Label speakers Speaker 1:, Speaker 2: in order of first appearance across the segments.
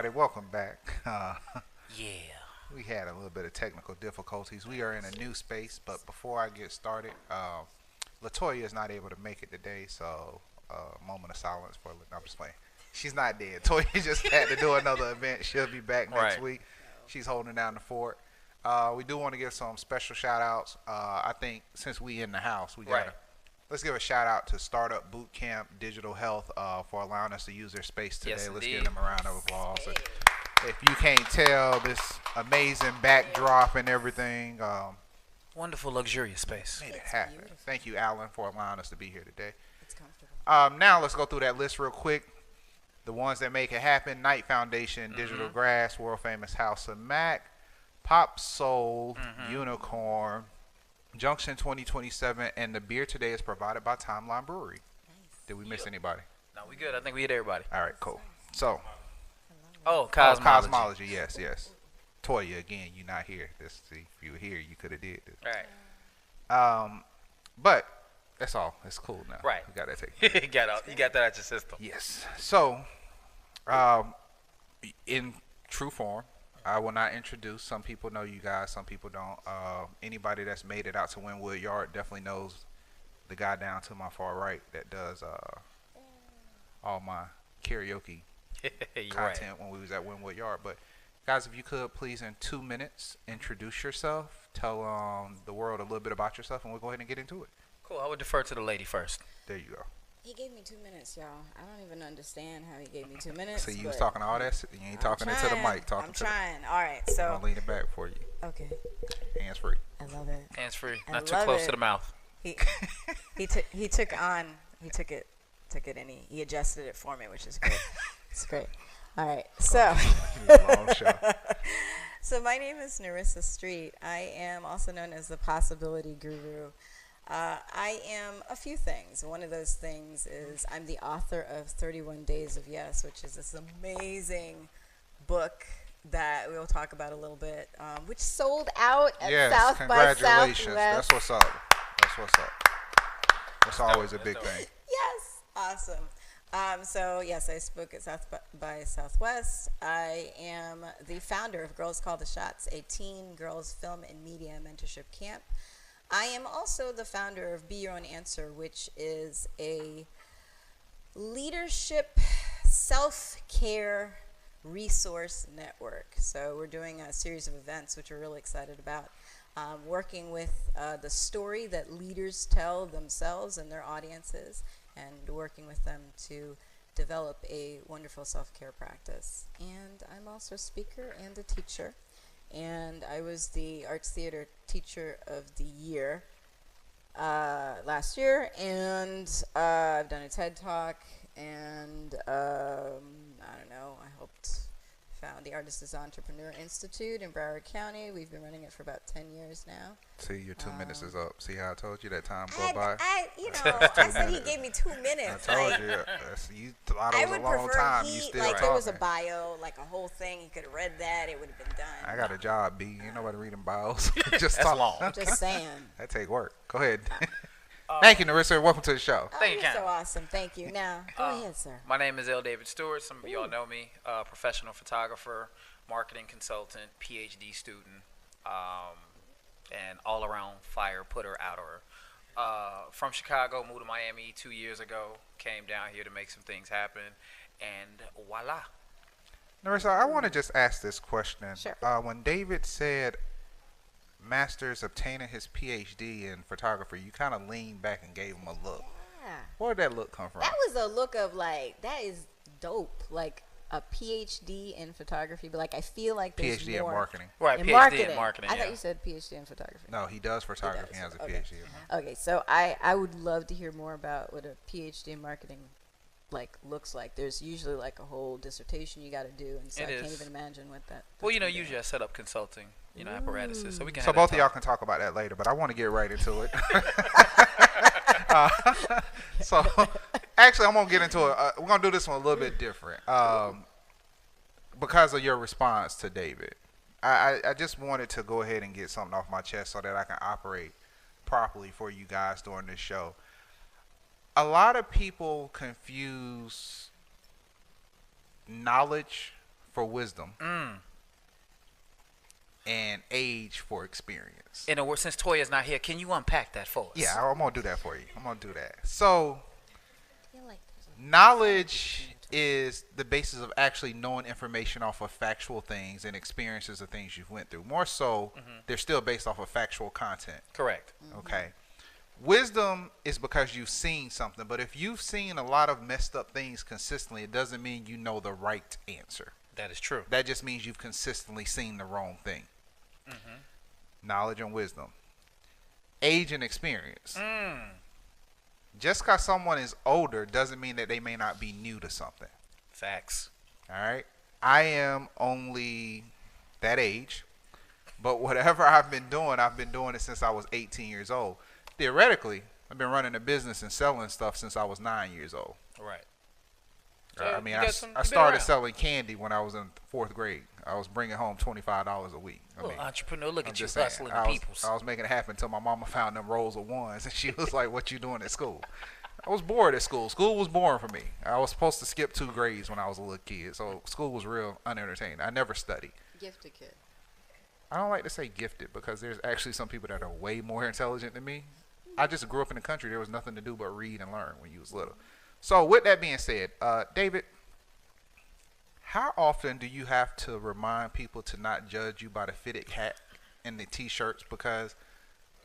Speaker 1: everybody. Welcome back.
Speaker 2: Yeah.
Speaker 1: We had a little bit of technical difficulties. We are in a new space, but before I get started, Latoya is not able to make it today, so moment of silence for. No, I'm just playing. She's not dead. Toya just had to do another event. She'll be back next week. She's holding down the fort. We do want to give some special shout outs. I think since we in the house, we got to let's give a shout out to Startup Bootcamp Digital Health for allowing us to use their space today.
Speaker 2: Yes,
Speaker 1: let's
Speaker 2: indeed.
Speaker 1: give them a round of applause. If you can't tell, this amazing backdrop and everything
Speaker 2: Wonderful, luxurious space.
Speaker 1: made it happen. Beautiful. Thank you, Alan, for allowing us to be here today.
Speaker 3: It's comfortable.
Speaker 1: Now let's go through that list real quick. The ones that make it happen: Knight Foundation, Digital Grass, World Famous House of Mac, Pop Soul, Unicorn, Junction 2027, and the beer today is provided by Timeline Brewery.
Speaker 3: Nice.
Speaker 1: Did we miss anybody?
Speaker 2: No, we good. I think we hit everybody.
Speaker 1: All right, cool. So,
Speaker 2: Cosmology.
Speaker 1: Yes. Toya, again, you're not here. If you were here, you could have did this.
Speaker 2: All right.
Speaker 1: But that's all. It's cool now.
Speaker 2: Right.
Speaker 1: We got that taken.
Speaker 2: You got that out your system.
Speaker 1: Yes. So, in true form, I will not introduce. Some people know you guys. Some people don't. Anybody that's made it out to Wynwood Yard definitely knows the guy down to my far right that does all my karaoke content when we was at Wynwood Yard. But guys, if you could please in 2 minutes introduce yourself, tell the world a little bit about yourself, and we'll go ahead and get into it.
Speaker 2: Cool. I would defer to the lady first.
Speaker 1: There you go.
Speaker 3: He gave me 2 minutes, y'all. I don't even understand how he gave me 2 minutes.
Speaker 1: So you was talking all that. You ain't talking into the mic.
Speaker 3: I'm trying. All right, so
Speaker 1: I'll lean it back for you.
Speaker 3: Okay.
Speaker 1: Hands free.
Speaker 3: I love it.
Speaker 2: Hands free.
Speaker 3: I
Speaker 2: Not too
Speaker 3: love
Speaker 2: close
Speaker 3: it.
Speaker 2: to the mouth.
Speaker 3: He took it and he adjusted it for me, which is great. It's great. All right, so
Speaker 1: Long show.
Speaker 3: so my name is Nerissa Street. I am also known as the Possibility Guru. I am a few things. One of those things is I'm the author of 31 Days of Yes, which is this amazing book that we'll talk about a little bit, which sold out at South by
Speaker 1: congratulations.
Speaker 3: Southwest.
Speaker 1: That's what's up. That's always a big thing.
Speaker 3: Yes, awesome. So yes, I spoke at South by Southwest. I am the founder of Girls Call the Shots, a teen girls film and media mentorship camp. I am also the founder of Be Your Own Answer, which is a leadership self-care resource network. So we're doing a series of events, which we're really excited about, working with the story that leaders tell themselves and their audiences, and working with them to develop a wonderful self-care practice. And I'm also a speaker and a teacher. And I was the Arts Theater Teacher of the Year last year, and I've done a TED Talk, and I don't know, I found the Artist is Entrepreneur Institute in Broward County. We've been running it for about 10 years now.
Speaker 1: See, your 2 minutes is up. See how I told you that time go by?
Speaker 3: I said he gave me 2 minutes.
Speaker 1: I told you. You thought it was a long time. You still
Speaker 3: like
Speaker 1: talking.
Speaker 3: it was a bio, like a whole thing. He could have read that. It would have been done.
Speaker 1: I got a job, B. Ain't nobody reading bios. Just
Speaker 2: That's long.
Speaker 3: I'm just saying.
Speaker 1: That take work. Go ahead. Thank you, Nerissa. Welcome to the show.
Speaker 2: Thank you,
Speaker 3: You're
Speaker 2: Ken.
Speaker 3: so awesome. Thank you. Now, go ahead, sir.
Speaker 2: My name is L. David Stewart. Some of y'all know me. Professional photographer, marketing consultant, PhD student, and all-around fire putter outer. From Chicago, moved to Miami 2 years ago. Came down here to make some things happen, and voila.
Speaker 1: Nerissa, I want to just ask this question.
Speaker 3: Sure.
Speaker 1: When David said Masters obtaining his PhD in photography, you kind of leaned back and gave him a look.
Speaker 3: Yeah.
Speaker 1: Where did that look come from?
Speaker 3: That was a look of like, that is dope. Like a PhD in photography, but like I feel like there's
Speaker 1: PhD in
Speaker 3: more
Speaker 1: marketing.
Speaker 2: Right,
Speaker 3: in
Speaker 2: PhD in marketing.
Speaker 3: I
Speaker 2: yeah.
Speaker 3: thought you said PhD in photography.
Speaker 1: No, he does photography. He has a
Speaker 3: Okay.
Speaker 1: PhD.
Speaker 3: Okay, so I would love to hear more about what a PhD in marketing like looks like. There's usually like a whole dissertation you got to do, and so
Speaker 2: It
Speaker 3: I can't
Speaker 2: is.
Speaker 3: even imagine what that.
Speaker 2: Well, usually I set up consulting, apparatuses, so we can.
Speaker 1: So
Speaker 2: have
Speaker 1: both
Speaker 2: that
Speaker 1: of y'all
Speaker 2: talk.
Speaker 1: can talk about that later, but I want to get right into it. So actually, I'm gonna get into it. We're gonna do this one a little bit different because of your response to David. I just wanted to go ahead and get something off my chest so that I can operate properly for you guys during this show. A lot of people confuse knowledge for wisdom and age for experience.
Speaker 2: In a word, since Toya's not here, can you unpack that for us?
Speaker 1: Yeah, I'm gonna do that for you. I'm gonna do that. So,
Speaker 3: I feel like
Speaker 1: knowledge is the basis of actually knowing information off of factual things and experiences of things you've went through. More so, they're still based off of factual content.
Speaker 2: Correct.
Speaker 1: Okay. Wisdom is because you've seen something, but if you've seen a lot of messed up things consistently, it doesn't mean you know the right answer.
Speaker 2: That is true.
Speaker 1: That just means you've consistently seen the wrong thing. Knowledge and wisdom. Age and experience. Just because someone is older doesn't mean that they may not be new to something.
Speaker 2: Facts.
Speaker 1: All right. I am only that age, but whatever I've been doing it since I was 18 years old. Theoretically, I've been running a business and selling stuff since I was 9 years old.
Speaker 2: Right.
Speaker 1: I mean, I started selling candy when I was in 4th grade. I was bringing home $25 a week. I mean,
Speaker 2: entrepreneur, look
Speaker 1: I'm
Speaker 2: at you
Speaker 1: just saying,
Speaker 2: hustling the peoples.
Speaker 1: I was making it happen until my mama found them rolls of ones, and she was like, "What you doing at school?" I was bored at school. School was boring for me. I was supposed to skip 2 grades when I was a little kid, so school was real unentertaining. I never studied.
Speaker 3: Gifted kid.
Speaker 1: I don't like to say gifted because there's actually some people that are way more intelligent than me. I just grew up in the country. There was nothing to do but read and learn when you was little. So with that being said, David, how often do you have to remind people to not judge you by the fitted hat and the t-shirts? Because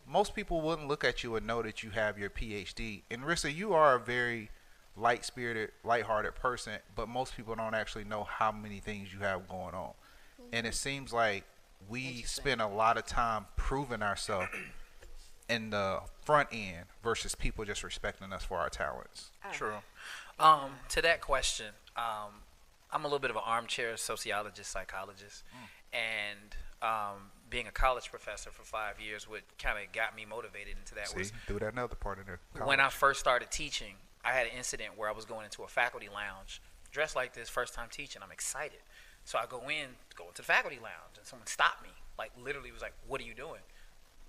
Speaker 1: most people wouldn't look at you and know that you have your PhD. And Nerissa, you are a very light-spirited, light-hearted person, but most people don't actually know how many things you have going on. And it seems like we spend a lot of time proving ourselves in the front end versus people just respecting us for our talents.
Speaker 2: True. To that question, I'm a little bit of an armchair sociologist, psychologist, and being a college professor for 5 years, what kind of got me motivated into that was
Speaker 1: do that another part of the college.
Speaker 2: When I first started teaching, I had an incident where I was going into a faculty lounge, dressed like this, first time teaching. I'm excited, so I go into the faculty lounge, and someone stopped me, like literally was like, "What are you doing?"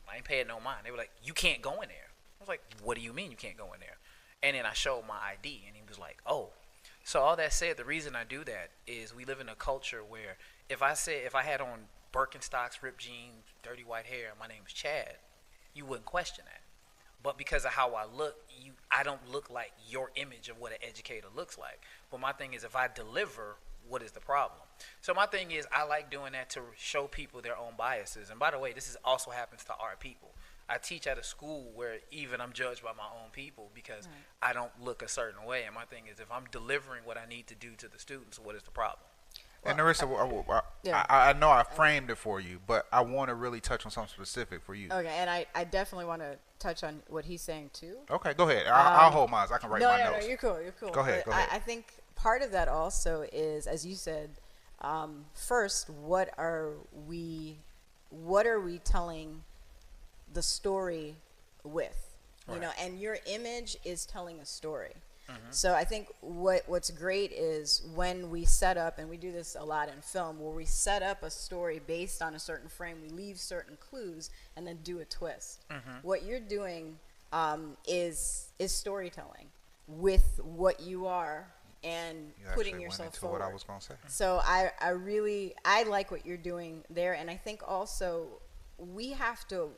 Speaker 2: I ain't paying no mind. They were like, "You can't go in there." I was like, "What do you mean you can't go in there?" And then I showed my ID, and he was like, "Oh." So all that said, the reason I do that is we live in a culture where if I had on Birkenstocks, ripped jeans, dirty white hair, and my name is Chad, you wouldn't question that. But because of how I look, I don't look like your image of what an educator looks like. But my thing is, if I deliver, what is the problem? So my thing is, I like doing that to show people their own biases. And by the way, this also happens to our people. I teach at a school where even I'm judged by my own people because I don't look a certain way. And my thing is, if I'm delivering what I need to do to the students, what is the problem?
Speaker 1: And Nerissa, I know I framed it for you, but I want to really touch on something specific for you.
Speaker 4: Okay, and I definitely want to touch on what he's saying too.
Speaker 1: Okay, go ahead. I'll hold mine. I can write my notes.
Speaker 4: No, you're cool. You're cool.
Speaker 1: Go ahead.
Speaker 4: I think part of that also is, as you said, first, what are we telling the story with? You know, and your image is telling a story. So I think what's great is when we set up, and we do this a lot in film, where we set up a story based on a certain frame, we leave certain clues, and then do a twist. What you're doing is storytelling with what you are and putting yourself forward.
Speaker 1: What I was going to say.
Speaker 4: So I like what you're doing there, and I think also we have to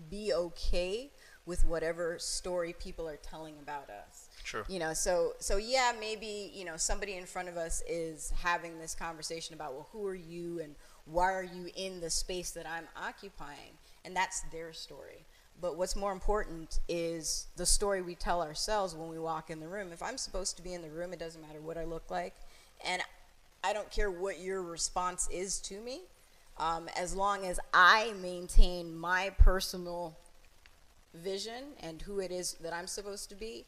Speaker 4: be okay with whatever story people are telling about us.
Speaker 2: True.
Speaker 4: You know, so yeah, maybe, you know, somebody in front of us is having this conversation about, well, who are you and why are you in the space that I'm occupying? And that's their story. But what's more important is the story we tell ourselves when we walk in the room. If I'm supposed to be in the room, it doesn't matter what I look like. And I don't care what your response is to me, as long as I maintain my personal vision and who it is that I'm supposed to be,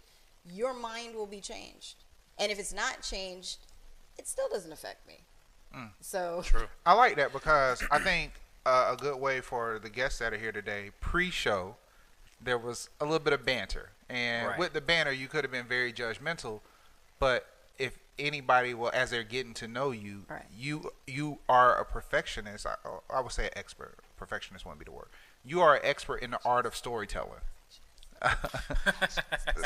Speaker 4: your mind will be changed. And if it's not changed, it still doesn't affect me. So
Speaker 2: True.
Speaker 1: I like that because I think a good way for the guests that are here today, pre-show, there was a little bit of banter. And with the banter, you could have been very judgmental. But if anybody, well, as they're getting to know you, you are a perfectionist. I would say an expert. Perfectionist wouldn't be the word. You are an expert in the art of storytelling.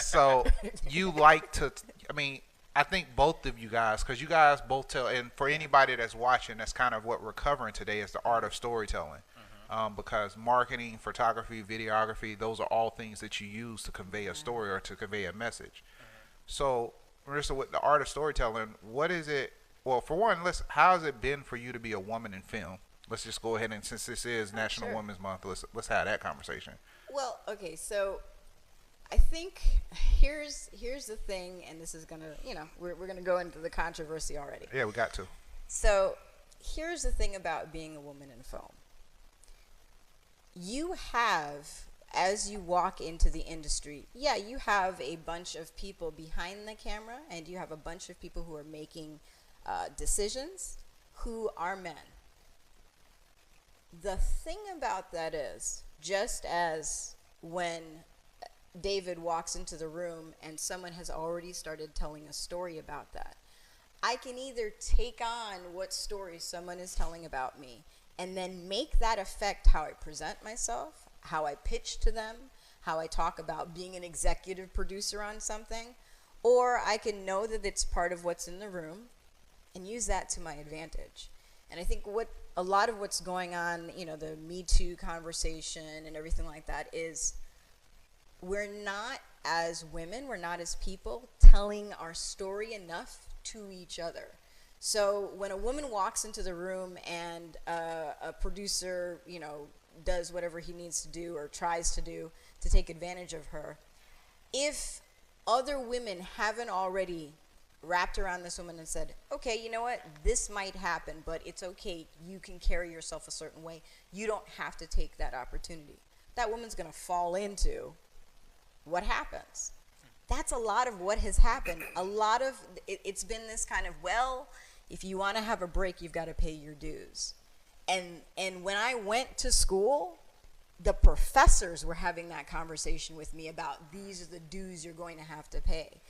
Speaker 1: So you like to, I mean, I think both of you guys, because you guys both tell, and for anybody that's watching, that's kind of what we're covering today is the art of storytelling. Because marketing, photography, videography, those are all things that you use to convey a story or to convey a message. So, Nerissa, with the art of storytelling, what is it? Well, for one, how has it been for you to be a woman in film? Let's just go ahead and, since this is National Women's Month, let's have that conversation.
Speaker 4: Well, okay, so I think here's the thing, and this is gonna, we're gonna go into the controversy already.
Speaker 1: Yeah, we got to.
Speaker 4: So here's the thing about being a woman in film. You have, as you walk into the industry, you have a bunch of people behind the camera, and you have a bunch of people who are making decisions who are men. The thing about that is, just as when David walks into the room and someone has already started telling a story about that, I can either take on what story someone is telling about me and then make that affect how I present myself, how I pitch to them, how I talk about being an executive producer on something, or I can know that it's part of what's in the room and use that to my advantage. And I think a lot of what's going on, the Me Too conversation and everything like that is we're not, as women, we're not as people telling our story enough to each other. So when a woman walks into the room and a producer, does whatever he needs to do or tries to do to take advantage of her, if other women haven't already wrapped around this woman and said, okay, you know what, this might happen, but it's okay, you can carry yourself a certain way, you don't have to take that opportunity, that woman's going to fall into what happens. That's a lot of what has happened. A lot of it's been this kind of, well, if you want to have a break, you've got to pay your dues. And when I went to school, the professors were having that conversation with me about these are the dues you're going to have to pay.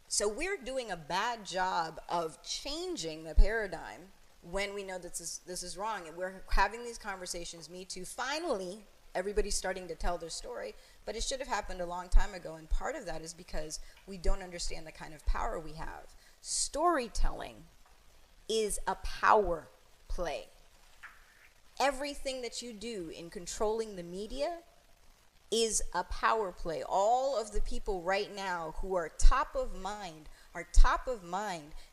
Speaker 4: So we're doing a bad job of changing the paradigm when we know that this is wrong. And we're having these conversations, Me Too. Finally, everybody's starting to tell their story, but it should have happened a long time ago. And part of that is because we don't understand the kind of power we have. Storytelling is a power play. Everything that you do in controlling the media is a power play. All of the people right now who are top of mind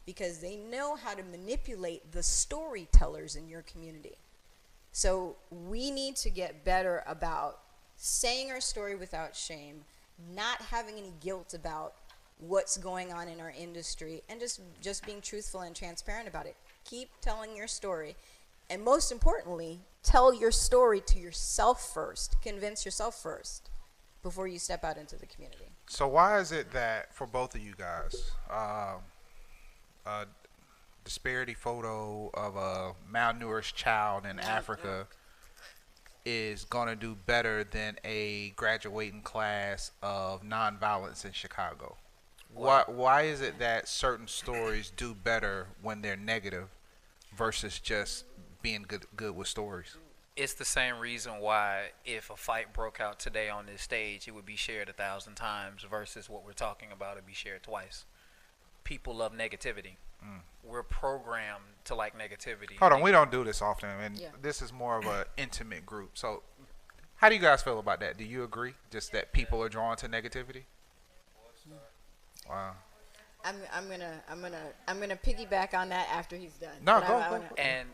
Speaker 4: because they know how to manipulate the storytellers in your community. So we need to get better about saying our story without shame, not having any guilt about what's going on in our industry, and just being truthful and transparent about it. Keep telling your story. And most importantly, tell your story to yourself first. Convince yourself first before you step out into the community.
Speaker 1: So why is it that for both of you guys, a disparity photo of a malnourished child in Africa is going to do better than a graduating class of nonviolence in Chicago? Why is it that certain stories do better when they're negative versus just being good with stories?
Speaker 2: It's the same reason why if a fight broke out today on this stage, it would be shared 1,000 times versus what we're talking about, it'd be shared twice. People love negativity. We're programmed to like negativity.
Speaker 1: Hold on, we don't do this often, and this is more of an intimate group. So how do you guys feel about that? Do you agree just that people are drawn to negativity? Wow.
Speaker 4: I'm gonna piggyback on that after he's done.
Speaker 1: No,
Speaker 4: But
Speaker 1: go.
Speaker 2: And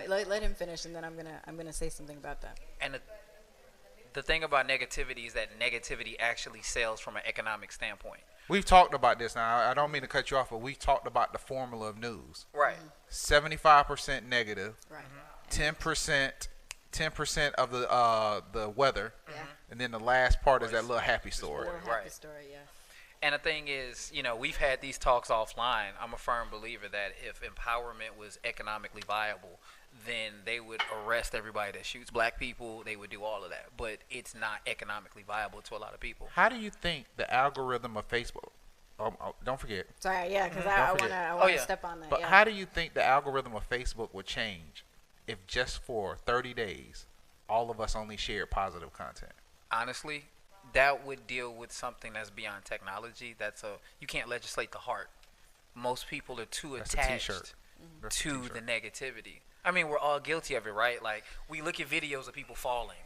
Speaker 4: let him finish, and then I'm gonna say something about that.
Speaker 2: And the thing about negativity is that negativity actually sells from an economic standpoint.
Speaker 1: We've talked about this now. I don't mean to cut you off, but we've talked about the formula of news.
Speaker 2: Right.
Speaker 1: 75% negative.
Speaker 4: Right.
Speaker 1: 10% of the weather. And then the last part is that little happy story.
Speaker 4: Happy story, yeah.
Speaker 2: And the thing is, we've had these talks offline. I'm a firm believer that if empowerment was economically viable, then they would arrest everybody that shoots black people. They would do all of that. But it's not economically viable to a lot of people.
Speaker 1: How do you think the algorithm of Facebook, don't forget.
Speaker 4: Sorry, yeah, because I want to step on that.
Speaker 1: But how do you think the algorithm of Facebook would change if just for 30 days, all of us only shared positive content?
Speaker 2: Honestly, that would deal with something that's beyond technology. You can't legislate the heart. most people are too
Speaker 1: That's a
Speaker 2: attached
Speaker 1: t-shirt. That's a
Speaker 2: to
Speaker 1: t-shirt.
Speaker 2: the negativity. I mean, we're all guilty of it, right? Like, we look at videos of people falling,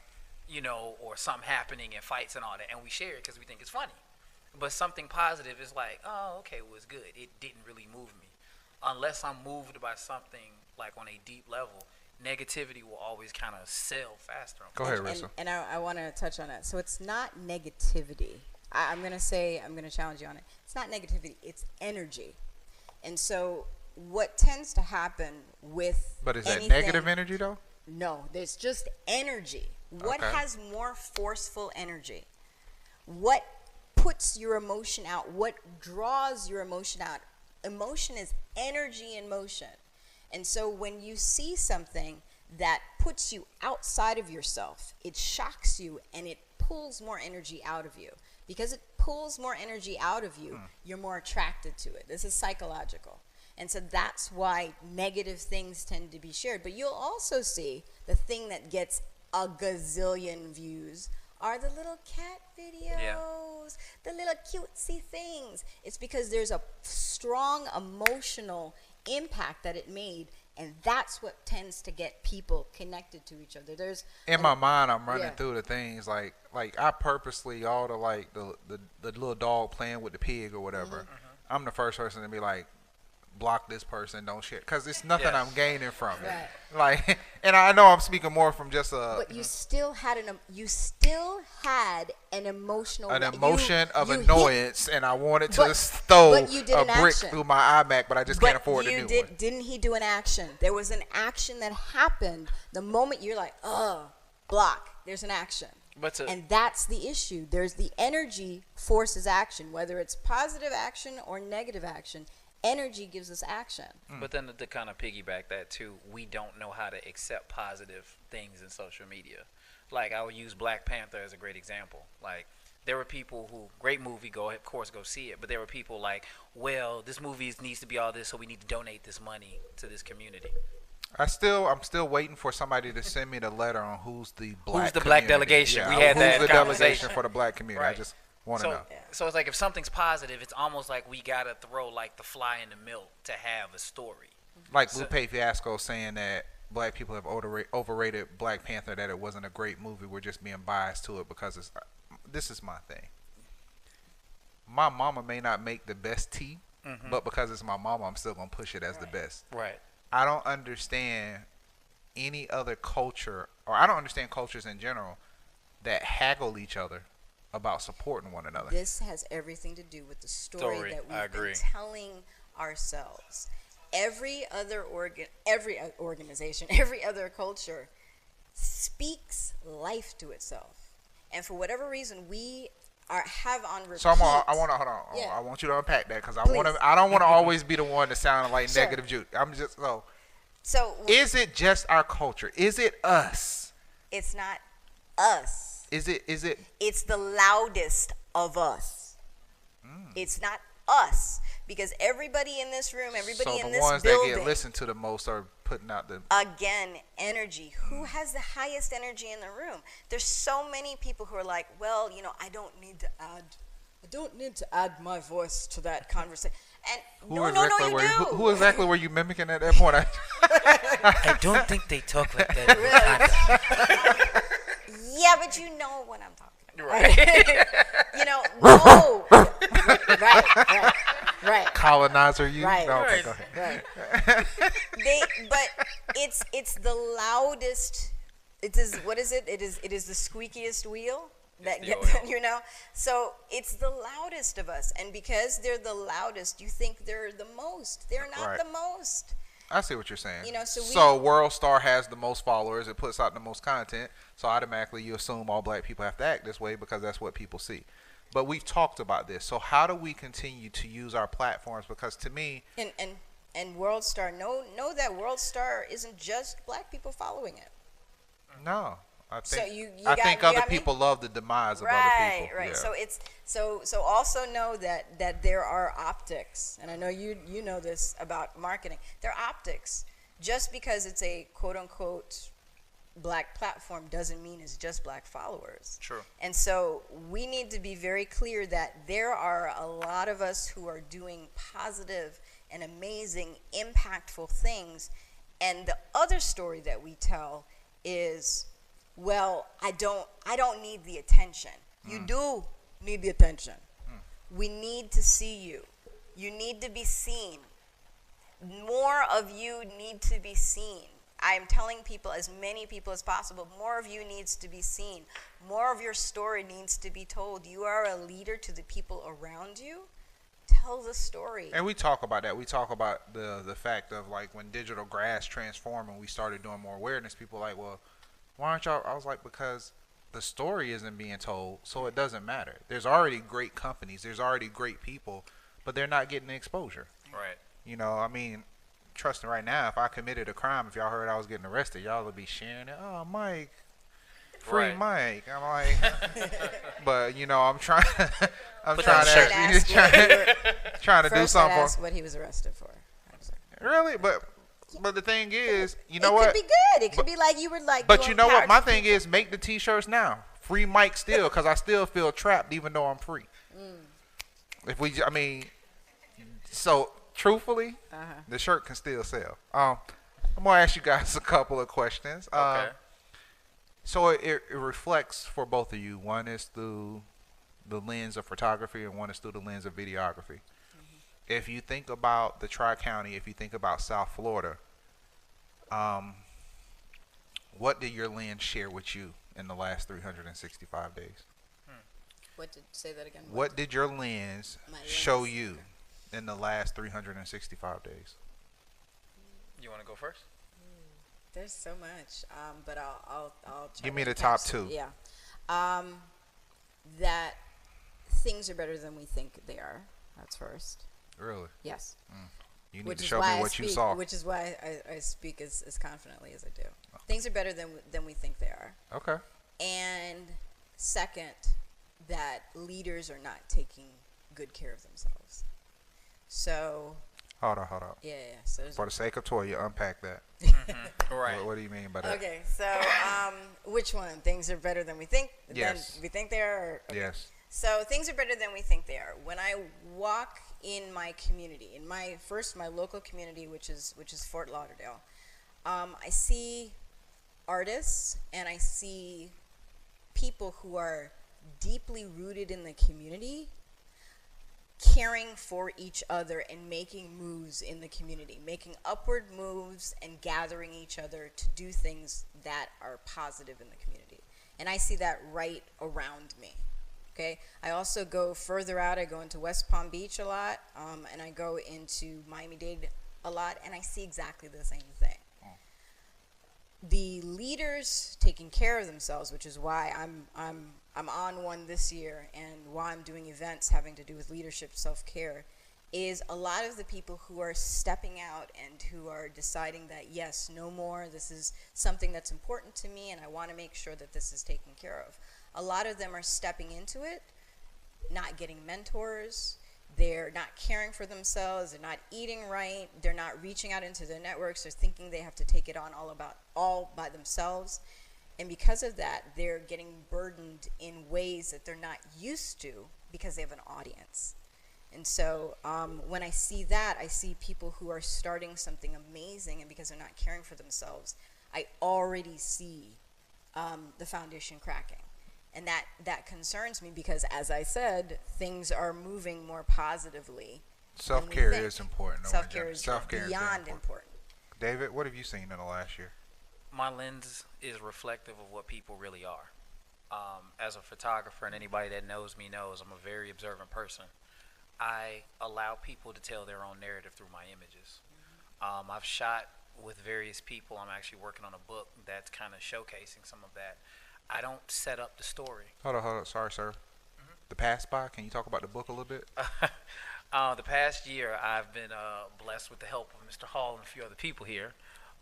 Speaker 2: you know, or something happening and fights and all that, and we share it because we think it's funny. But something positive is like, oh, okay, well, it's good. It didn't really move me. Unless I'm moved by something, like, on a deep level, negativity will always kind of sail faster.
Speaker 1: Go ahead, Rissa.
Speaker 4: And I want to touch on that. So it's not negativity. I'm going to challenge you on it. It's not negativity. It's energy. And so what tends to happen with
Speaker 1: But is that
Speaker 4: anything-
Speaker 1: negative energy though?
Speaker 4: No, there's just energy. What
Speaker 1: Okay.
Speaker 4: has more forceful energy? What puts your emotion out? What draws your emotion out? Emotion is energy in motion. And so when you see something that puts you outside of yourself, it shocks you and it pulls more energy out of you. Because it pulls more energy out of you, you're more attracted to it. This is psychological. And so that's why negative things tend to be shared. But you'll also see the thing that gets a gazillion views are the little cat videos, the little cutesy things. It's because there's a strong emotional impact that it made, and that's what tends to get people connected to each other. There's
Speaker 1: In my mind, I'm running
Speaker 4: Yeah.
Speaker 1: through the things like I purposely all the like the little dog playing with the pig or whatever. I'm the first person to be like, block this person, don't share, because it's nothing
Speaker 2: Yeah.
Speaker 1: I'm gaining from it.
Speaker 4: Right.
Speaker 1: Like, and I know I'm speaking more from just
Speaker 4: but you still had an emotional
Speaker 1: an
Speaker 4: you-
Speaker 1: emotion of
Speaker 4: you hit-
Speaker 1: annoyance, and I wanted to
Speaker 4: But
Speaker 1: throw
Speaker 4: you did
Speaker 1: a
Speaker 4: an
Speaker 1: brick
Speaker 4: action.
Speaker 1: through my iMac, but I just can't
Speaker 4: But
Speaker 1: afford the
Speaker 4: you
Speaker 1: new
Speaker 4: did,
Speaker 1: one.
Speaker 4: didn't he do an action? There was an action that happened the moment you're like, block. There's an action.
Speaker 2: But to,
Speaker 4: And that's the issue. There's the energy forces action, whether it's positive action or negative action. Energy gives us action.
Speaker 2: But then to kind of piggyback that too, we don't know how to accept positive things in social media. Like, I would use Black Panther as a great example. Like, there were people who, great movie, of course go see it, but there were people like, well, this movie needs to be all this, so we need to donate this money to this community.
Speaker 1: I'm still waiting for somebody to send me the letter on who's the black
Speaker 2: black
Speaker 1: community.
Speaker 2: delegation?
Speaker 1: Yeah,
Speaker 2: We had
Speaker 1: who's
Speaker 2: that
Speaker 1: the
Speaker 2: conversation.
Speaker 1: delegation for the black community. I
Speaker 2: Right.
Speaker 1: just want to know.
Speaker 2: So it's like, if something's positive, it's almost like we gotta throw like the fly in the milk to have a story.
Speaker 1: Like Lupe Fiasco saying that black people have overrated Black Panther, that it wasn't a great movie. We're just being biased to it because it's. This is my thing. My mama may not make the best tea, but because it's my mama, I'm still gonna push it as the best.
Speaker 2: Right.
Speaker 1: I don't understand any other culture, or I don't understand cultures in general that haggle each other about supporting one another.
Speaker 4: This has everything to do with the story that
Speaker 2: I
Speaker 4: we've been
Speaker 2: agree.
Speaker 4: telling ourselves. Every other organization, every other culture speaks life to itself. And for whatever reason, we have on repeat.
Speaker 1: So I want to hold on.
Speaker 4: Yeah.
Speaker 1: I want you to unpack that because I
Speaker 4: Please.
Speaker 1: want to. I don't want to always be the one to sound like
Speaker 4: Sure.
Speaker 1: negative Jude. I'm just so.
Speaker 4: So
Speaker 1: Is it just our culture? Is it us?
Speaker 4: it's not us.
Speaker 1: Is it?
Speaker 4: It's the loudest of us. It's not us, because everybody in this room, everybody
Speaker 1: so
Speaker 4: in
Speaker 1: the
Speaker 4: this
Speaker 1: ones
Speaker 4: building,
Speaker 1: that get listened to the most are putting out the.
Speaker 4: again, energy. Who has the highest energy in the room? There's so many people who are like, well, I don't need to add my voice to that conversation. And no, you do.
Speaker 1: Who exactly were you mimicking at that point?
Speaker 2: I don't think they talk like that.
Speaker 4: Yeah, but you know what I'm talking about.
Speaker 2: Right.
Speaker 4: No. Right.
Speaker 1: Colonizer you?
Speaker 4: Right.
Speaker 1: No, okay,
Speaker 2: Right.
Speaker 1: go ahead.
Speaker 4: Right. But it's the loudest. It is, what is it? It is the squeakiest wheel that
Speaker 2: the
Speaker 4: gets,
Speaker 2: oil.
Speaker 4: So it's the loudest of us, and because they're the loudest, you think they're the most. They're not
Speaker 1: Right.
Speaker 4: the most.
Speaker 1: I see what you're saying.
Speaker 4: So
Speaker 1: World Star has the most followers. It puts out the most content. So automatically you assume all black people have to act this way because that's what people see. But we've talked about this. So how do we continue to use our platforms? Because to me,
Speaker 4: and World Star, know that World Star isn't just black people following it.
Speaker 1: no. I think,
Speaker 4: So you
Speaker 1: I
Speaker 4: got-
Speaker 1: think
Speaker 4: you
Speaker 1: other
Speaker 4: got me?
Speaker 1: people love the demise of other
Speaker 4: Right.
Speaker 1: people.
Speaker 4: Right.
Speaker 1: Yeah.
Speaker 4: So it's so also know that there are optics, and I know you know this about marketing. There are optics. Just because it's a quote unquote
Speaker 3: black platform doesn't mean it's just black followers.
Speaker 2: True.
Speaker 3: And so we need to be very clear that there are a lot of us who are doing positive and amazing, impactful things. And the other story that we tell is, well, I don't need the attention. You do need the attention. We need to see you. You need to be seen. More of you need to be seen. I'm telling people, as many people as possible, more of you needs to be seen. More of your story needs to be told. You are a leader to the people around you. Tell the story.
Speaker 1: And we talk about that. We talk about the fact of, like, when digital grass transformed and we started doing more awareness, people were like, well, why aren't y'all? I was like, because the story isn't being told, so it doesn't matter. There's already great companies. There's already great people, but they're not getting the exposure.
Speaker 2: Right.
Speaker 1: You know, I mean, trust me, right now, if I committed a crime, if y'all heard I was getting arrested, y'all would be sharing it. Oh, Mike, free
Speaker 2: Right.
Speaker 1: Mike. I'm like, but you know, I'm trying. I'm
Speaker 2: Put
Speaker 1: trying
Speaker 2: that
Speaker 1: to
Speaker 2: on
Speaker 3: shirt.
Speaker 1: trying to do
Speaker 3: First, I'd
Speaker 1: something
Speaker 3: ask
Speaker 1: for.
Speaker 3: what he was arrested for. I'm sorry.
Speaker 1: Really, but the thing is, you know
Speaker 3: it
Speaker 1: what?
Speaker 3: could be good. It could be like you were like.
Speaker 1: But
Speaker 3: doing
Speaker 1: you know what? My
Speaker 3: power-
Speaker 1: thing is, make the T-shirts now. Free Mike still, because I still feel trapped even though I'm free. If we, I mean, so truthfully, the shirt can still sell. I'm gonna ask you guys a couple of questions.
Speaker 2: Okay.
Speaker 1: So it reflects for both of you. One is through the lens of photography, and one is through the lens of videography. If you think about the Tri-County, if you think about South Florida, what did your lens share with you in the last 365 days?
Speaker 3: What did say that again?
Speaker 1: What did your lens
Speaker 3: My lens.
Speaker 1: show you in the last 365 days?
Speaker 2: You want to go first?
Speaker 3: There's so much, but I'll try
Speaker 1: Give
Speaker 3: to
Speaker 1: me the top
Speaker 3: encapsulate-
Speaker 1: two.
Speaker 3: Yeah, that things are better than we think they are. That's first.
Speaker 1: Really?
Speaker 3: Yes.
Speaker 1: You need
Speaker 3: Which
Speaker 1: to
Speaker 3: is
Speaker 1: show
Speaker 3: why
Speaker 1: me
Speaker 3: I
Speaker 1: what
Speaker 3: speak,
Speaker 1: you saw.
Speaker 3: Which is why I speak as confidently as I do. Things are better than we think they are.
Speaker 1: Okay.
Speaker 3: And second, that leaders are not taking good care of themselves. So
Speaker 1: Hold on.
Speaker 3: yeah. So there's
Speaker 1: For the sake of Toya, unpack that.
Speaker 2: Right.
Speaker 1: What do you mean by that?
Speaker 3: okay. So which one? Things are better than we think.
Speaker 1: Yes.
Speaker 3: Than we think they are. Or, okay.
Speaker 1: Yes.
Speaker 3: So things are better than we think they are. When I walk in my community, in my local community, which is Fort Lauderdale, I see artists and I see people who are deeply rooted in the community, caring for each other and making moves in the community, making upward moves and gathering each other to do things that are positive in the community. And I see that right around me. Okay. I also go further out. I go into West Palm Beach a lot, and I go into Miami-Dade a lot, and I see exactly the same thing. The leaders taking care of themselves, which is why I'm on one this year, and why I'm doing events having to do with leadership, self-care, is a lot of the people who are stepping out and who are deciding that yes, no more. This is something that's important to me, and I want to make sure that this is taken care of. A lot of them are stepping into it, not getting mentors, they're not caring for themselves, they're not eating right, they're not reaching out into their networks, they're thinking they have to take it on all by themselves. And because of that, they're getting burdened in ways that they're not used to because they have an audience. And so when I see that, I see people who are starting something amazing, and because they're not caring for themselves, I already see the foundation cracking. And that concerns me because, as I said, things are moving more positively.
Speaker 1: Self-care is important.
Speaker 3: Self-care is
Speaker 1: Self-care
Speaker 3: beyond
Speaker 1: very
Speaker 3: important.
Speaker 1: David, what have you seen in the last year?
Speaker 2: My lens is reflective of what people really are. As a photographer, and anybody that knows me knows I'm a very observant person. I allow people to tell their own narrative through my images. I've shot with various people. I'm actually working on a book that's kind of showcasing some of that. I don't set up the story.
Speaker 1: Hold on. Sorry, sir. The Pass By, can you talk about the book a little bit?
Speaker 2: The past year, I've been blessed with the help of Mr. Hall and a few other people here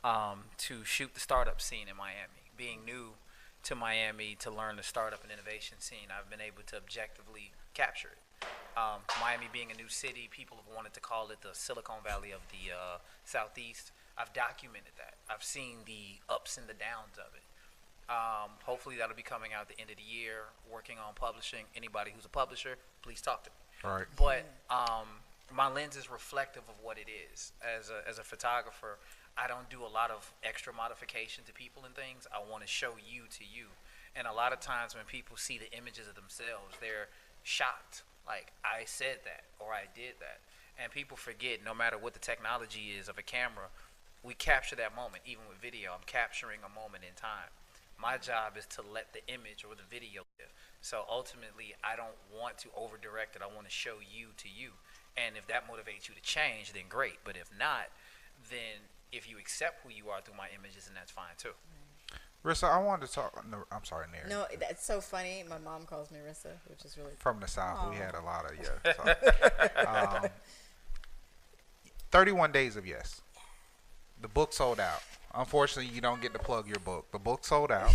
Speaker 2: to shoot the startup scene in Miami. Being new to Miami to learn the startup and innovation scene, I've been able to objectively capture it. Miami being a new city, people have wanted to call it the Silicon Valley of the Southeast. I've documented that. I've seen the ups and the downs of it. Hopefully that'll be coming out at the end of the year. Working on publishing. Anybody who's a publisher, please talk to me.
Speaker 1: All right.
Speaker 2: But my lens is reflective of what it is. As a photographer, I don't do a lot of extra modification to people and things. I want to show you to you. And a lot of times when people see the images of themselves, they're shocked. Like, I said that or I did that. And people forget, no matter what the technology is of a camera, we capture that moment. Even with video, I'm capturing a moment in time. My job is to let the image or the video live. So ultimately, I don't want to over direct it. I want to show you to you. And if that motivates you to change, then great. But if not, then if you accept who you are through my images, then that's fine too.
Speaker 1: Rissa, I wanted to talk. No, I'm sorry, Neri.
Speaker 3: No, that's so funny. My mom calls me Rissa, which is really
Speaker 1: From the South,
Speaker 3: Aw.
Speaker 1: we had a lot of yeah. So. 31 Days of Yes. The book sold out. Unfortunately, you don't get to plug your book. The book sold out.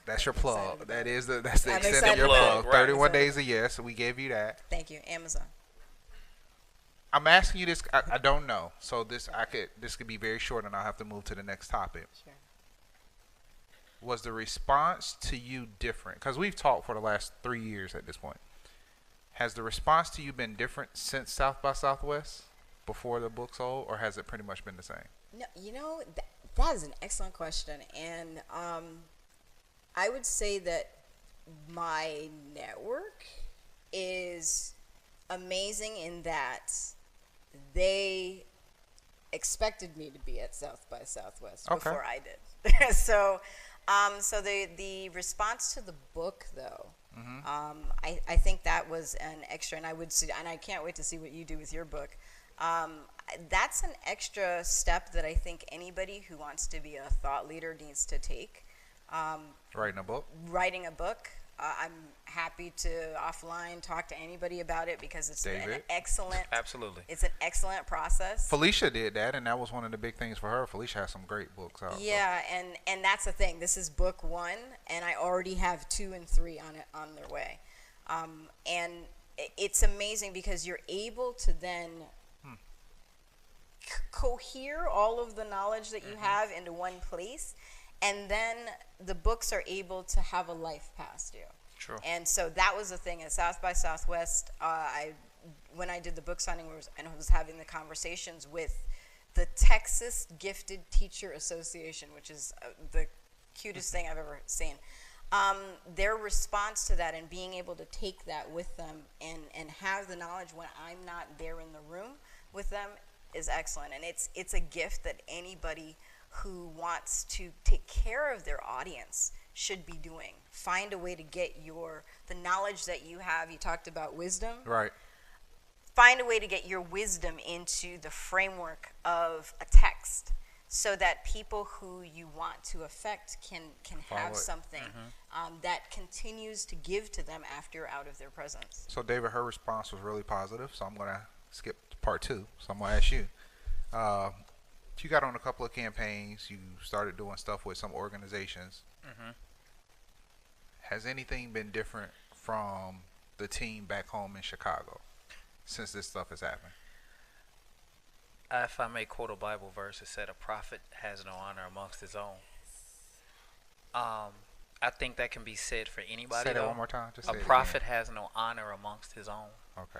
Speaker 1: That's your plug. That's the
Speaker 3: I'm
Speaker 1: extent of
Speaker 3: excited
Speaker 1: your
Speaker 2: about
Speaker 1: plug.
Speaker 2: it.
Speaker 1: 31
Speaker 3: Right.
Speaker 1: Days of Yes. We gave you that.
Speaker 3: Thank you, Amazon.
Speaker 1: I'm asking you this. I don't know. So this could be very short, and I'll have to move to the next topic.
Speaker 3: Sure.
Speaker 1: Was the response to you different? Because we've talked for the last 3 years at this point. Has the response to you been different since South by Southwest, before the book sold, or has it pretty much been the same?
Speaker 3: No, that is an excellent question, and I would say that my network is amazing in that they expected me to be at South by Southwest
Speaker 1: Okay.
Speaker 3: before I did. so the response to the book, though, I think that was an extra, and I can't wait to see what you do with your book. That's an extra step that I think anybody who wants to be a thought leader needs to take.
Speaker 1: Writing a book?
Speaker 3: Writing a book. I'm happy to offline talk to anybody about it because it's an
Speaker 1: David?
Speaker 3: excellent.
Speaker 2: Absolutely.
Speaker 3: It's an excellent process.
Speaker 1: Felicia did that, and that was one of the big things for her. Felicia has some great books out.
Speaker 3: Yeah, and that's the thing. This is book 1, and I already have 2 and 3 on their way. And it's amazing because you're able to then cohere all of the knowledge that you have into one place, and then the books are able to have a life past you.
Speaker 2: True.
Speaker 3: And so that was the thing at South by Southwest. When I did the book signing and I was having the conversations with the Texas Gifted Teacher Association, which is the cutest thing I've ever seen. Their response to that and being able to take that with them and have the knowledge when I'm not there in the room with them is excellent. And it's a gift that anybody who wants to take care of their audience should be doing. Find a way to get the knowledge that you have. You talked about wisdom.
Speaker 1: Right.
Speaker 3: Find a way to get your wisdom into the framework of a text so that people who you want to affect can
Speaker 1: Follow
Speaker 3: have
Speaker 1: it.
Speaker 3: something that continues to give to them after you're out of their presence.
Speaker 1: So, David, her response was really positive, so I'm going to skip to part 2. So I'm going to ask you. You got on a couple of campaigns. You started doing stuff with some organizations. Has anything been different from the team back home in Chicago since this stuff has happened?
Speaker 2: If I may quote a Bible verse, it said, "A prophet has no honor amongst his own." I think that can be said for anybody.
Speaker 1: Say that
Speaker 2: though.
Speaker 1: one more time. Just
Speaker 2: A
Speaker 1: say it
Speaker 2: prophet
Speaker 1: again.
Speaker 2: has no honor amongst his own.
Speaker 1: Okay.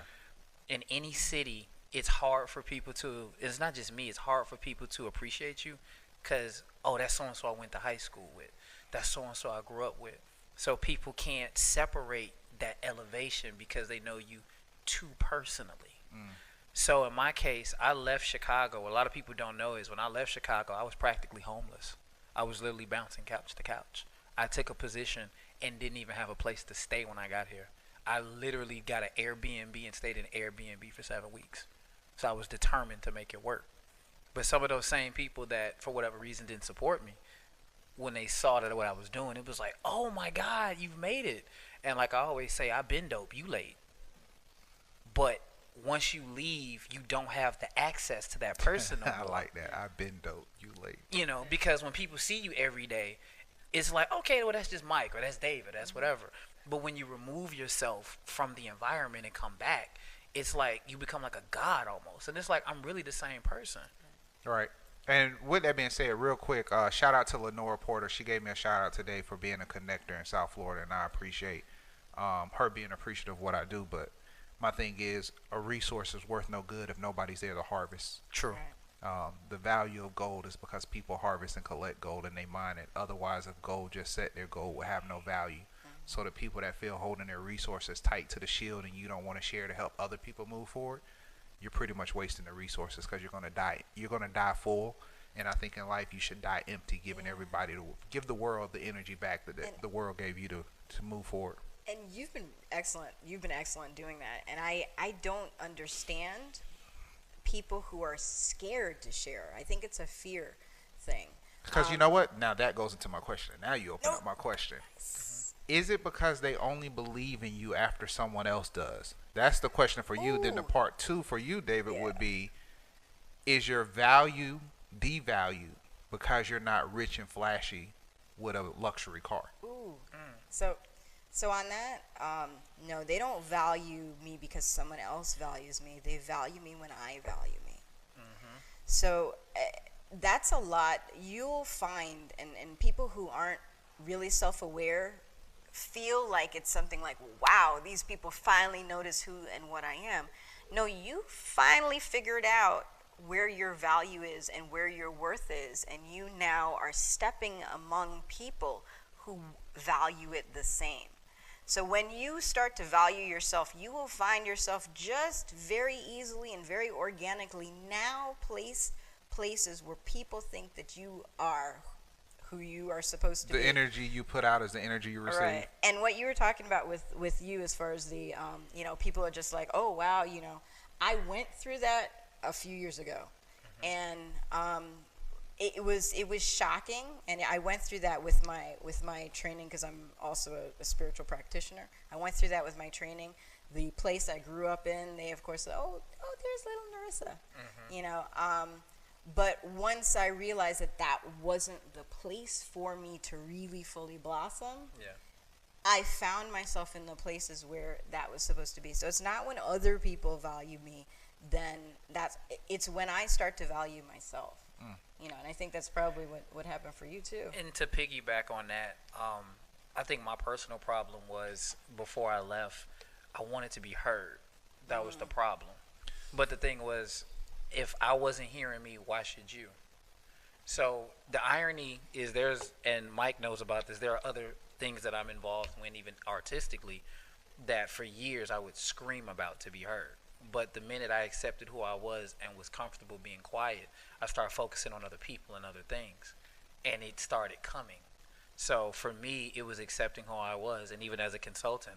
Speaker 2: In any city, it's hard for people to. It's not just me. It's hard for people to appreciate you, because that's so and so I went to high school with. That's so and so I grew up with. So people can't separate that elevation because they know you too personally. So in my case, I left Chicago. What a lot of people don't know is when I left Chicago, I was practically homeless. I was literally bouncing couch to couch. I took a position and didn't even have a place to stay when I got here. I literally got an Airbnb and stayed in an Airbnb for 7 weeks. So I was determined to make it work. But some of those same people that, for whatever reason, didn't support me, when they saw that what I was doing, it was like, oh my God, you've made it. And like I always say, I've been dope, you late. But once you leave, you don't have the access to that person no
Speaker 1: I
Speaker 2: more.
Speaker 1: like that. I've been dope. You late.
Speaker 2: Because when people see you every day, it's like, okay, well, that's just Mike, or that's David, that's whatever. But when you remove yourself from the environment and come back, it's like you become like a god almost. And it's like, I'm really the same person.
Speaker 1: Right. And with that being said, real quick, shout out to Lenora Porter. She gave me a shout out today for being a connector in South Florida, and I appreciate her being appreciative of what I do. But my thing is, a resource is worth no good if nobody's there to harvest.
Speaker 2: True.
Speaker 1: The value of gold is because people harvest and collect gold and they mine it. Otherwise, if gold just sat there, gold would have no value. So the people that feel holding their resources tight to the shield and you don't want to share to help other people move forward, you're pretty much wasting the resources because you're gonna die. You're gonna die full, and I think in life you should die empty, giving everybody give the world the energy back that the world gave you to move forward.
Speaker 4: And you've been excellent. You've been excellent doing that. And I don't understand people who are scared to share. I think it's a fear thing.
Speaker 1: Because you know what? Now that goes into my question. Now you open up my question. Is it because they only believe in you after someone else does? That's the question for you. Then the part two for you, David, would be, is your value devalued because you're not rich and flashy with a luxury car?
Speaker 4: So on that, no, they don't value me because someone else values me. They value me when I value me. So that's a lot. You'll find, and people who aren't really self-aware feel like it's something like, wow, these people finally notice who and what I am. No, you finally figured out where your value is and where your worth is, and you now are stepping among people who value it the same. So when you start to value yourself, you will find yourself just very easily and very organically now placed places where people think that you are who you are supposed to be.
Speaker 1: The energy you put out is the energy you receive.
Speaker 4: Right. And what you were talking about with you as far as the, people are just like, oh, wow, I went through that a few years ago. And it was shocking. And I went through that with my training because I'm also a spiritual practitioner. I went through that with my training. The place I grew up in, they, of course, said, oh, there's little Nerissa, But once I realized that wasn't the place for me to really fully blossom, I found myself in the places where that was supposed to be. So it's not when other people value me, then it's when I start to value myself. And I think that's probably what happened for you too.
Speaker 2: And to piggyback on that, I think my personal problem was before I left, I wanted to be heard. That was the problem. But the thing was, if I wasn't hearing me, why should you? So the irony is and Mike knows about this, there are other things that I'm involved in, even artistically, that for years I would scream about to be heard. But the minute I accepted who I was and was comfortable being quiet, I started focusing on other people and other things. And it started coming. So for me, it was accepting who I was. And even as a consultant,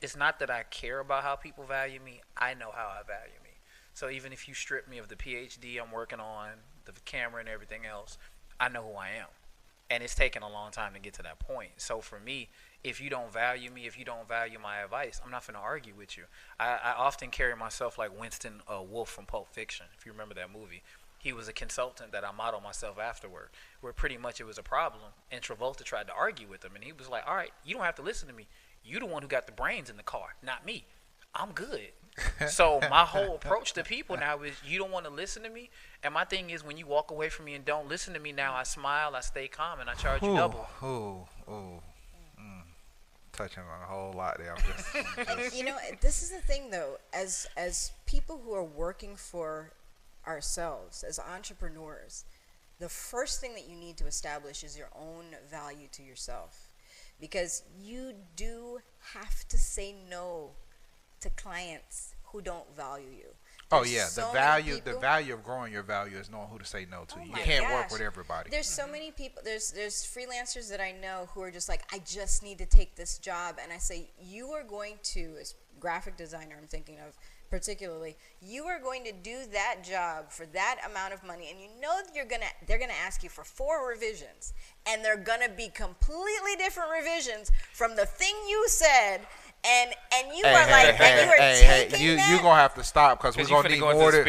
Speaker 2: it's not that I care about how people value me. I know how I value me. So even if you strip me of the PhD I'm working on, the camera and everything else, I know who I am. And it's taken a long time to get to that point. So for me, if you don't value me, if you don't value my advice, I'm not going to argue with you. I often carry myself like Winston Wolfe from Pulp Fiction, if you remember that movie. He was a consultant that I modeled myself afterward, where pretty much it was a problem. And Travolta tried to argue with him. And he was like, all right, you don't have to listen to me. You the one who got the brains in the car, not me. I'm good. So my whole approach to people now is you don't want to listen to me. And my thing is when you walk away from me and don't listen to me now, I smile, I stay calm, and I charge you double.
Speaker 1: Touching on a whole lot there. I'm just
Speaker 4: this is the thing though, as people who are working for ourselves, as entrepreneurs, the first thing that you need to establish is your own value to yourself. Because you do have to say no to clients who don't value you.
Speaker 1: The value of growing your value is knowing who to say no to. You can't work with everybody.
Speaker 4: There's so many people. There's freelancers that I know who are just like, I just need to take this job, and I say, you are going to, as graphic designer, I'm thinking of particularly, you are going to do that job for that amount of money, and you know that they're gonna ask you for 4 revisions, and they're gonna be completely different revisions from the thing you said. And you are taking
Speaker 1: you gonna have to stop because we're gonna need more than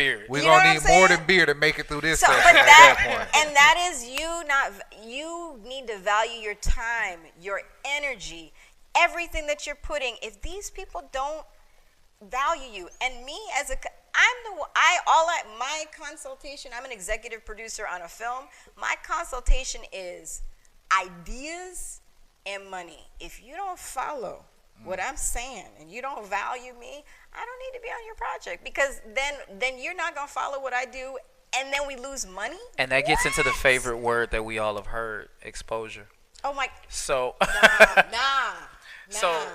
Speaker 1: beer to make it through this session at that point.
Speaker 4: And that is you need to value your time, your energy, everything that you're putting. If these people don't value you, and me I'm my consultation, I'm an executive producer on a film. My consultation is ideas and money. If you don't follow what I'm saying and you don't value me, I don't need to be on your project, because then you're not going to follow what I do, and then we lose money.
Speaker 2: And that gets into the favorite word that we all have heard, exposure.
Speaker 4: Oh my.
Speaker 2: So
Speaker 4: Nah.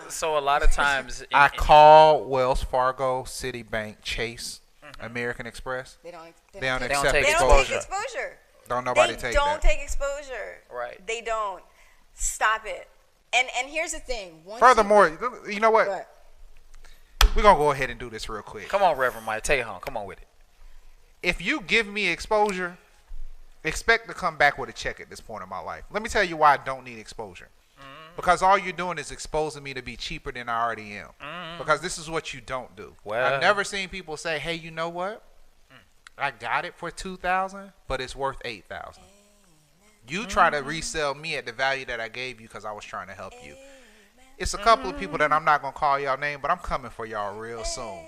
Speaker 2: So a lot of times
Speaker 1: I call Wells Fargo, Citibank, Chase, American Express.
Speaker 4: They don't
Speaker 1: accept
Speaker 2: take
Speaker 4: They
Speaker 1: exposure.
Speaker 4: don't take exposure.
Speaker 1: Don't nobody
Speaker 4: They
Speaker 1: take
Speaker 4: don't
Speaker 1: that.
Speaker 4: take exposure.
Speaker 2: Right.
Speaker 4: They don't. Stop it. And here's the thing.
Speaker 1: Furthermore, you know what?
Speaker 4: What?
Speaker 1: We're going to go ahead and do this real quick.
Speaker 2: Come on, Reverend Mike, take it home. Come on with it.
Speaker 1: If you give me exposure, expect to come back with a check at this point in my life. Let me tell you why I don't need exposure. Because all you're doing is exposing me to be cheaper than I already am. Because this is what you don't do.
Speaker 2: Well.
Speaker 1: I've never seen people say, hey, you know what? I got it for $2,000, but it's worth $8,000. You try to resell me at the value that I gave you because I was trying to help you. It's a couple of people that I'm not going to call y'all name, but I'm coming for y'all real soon.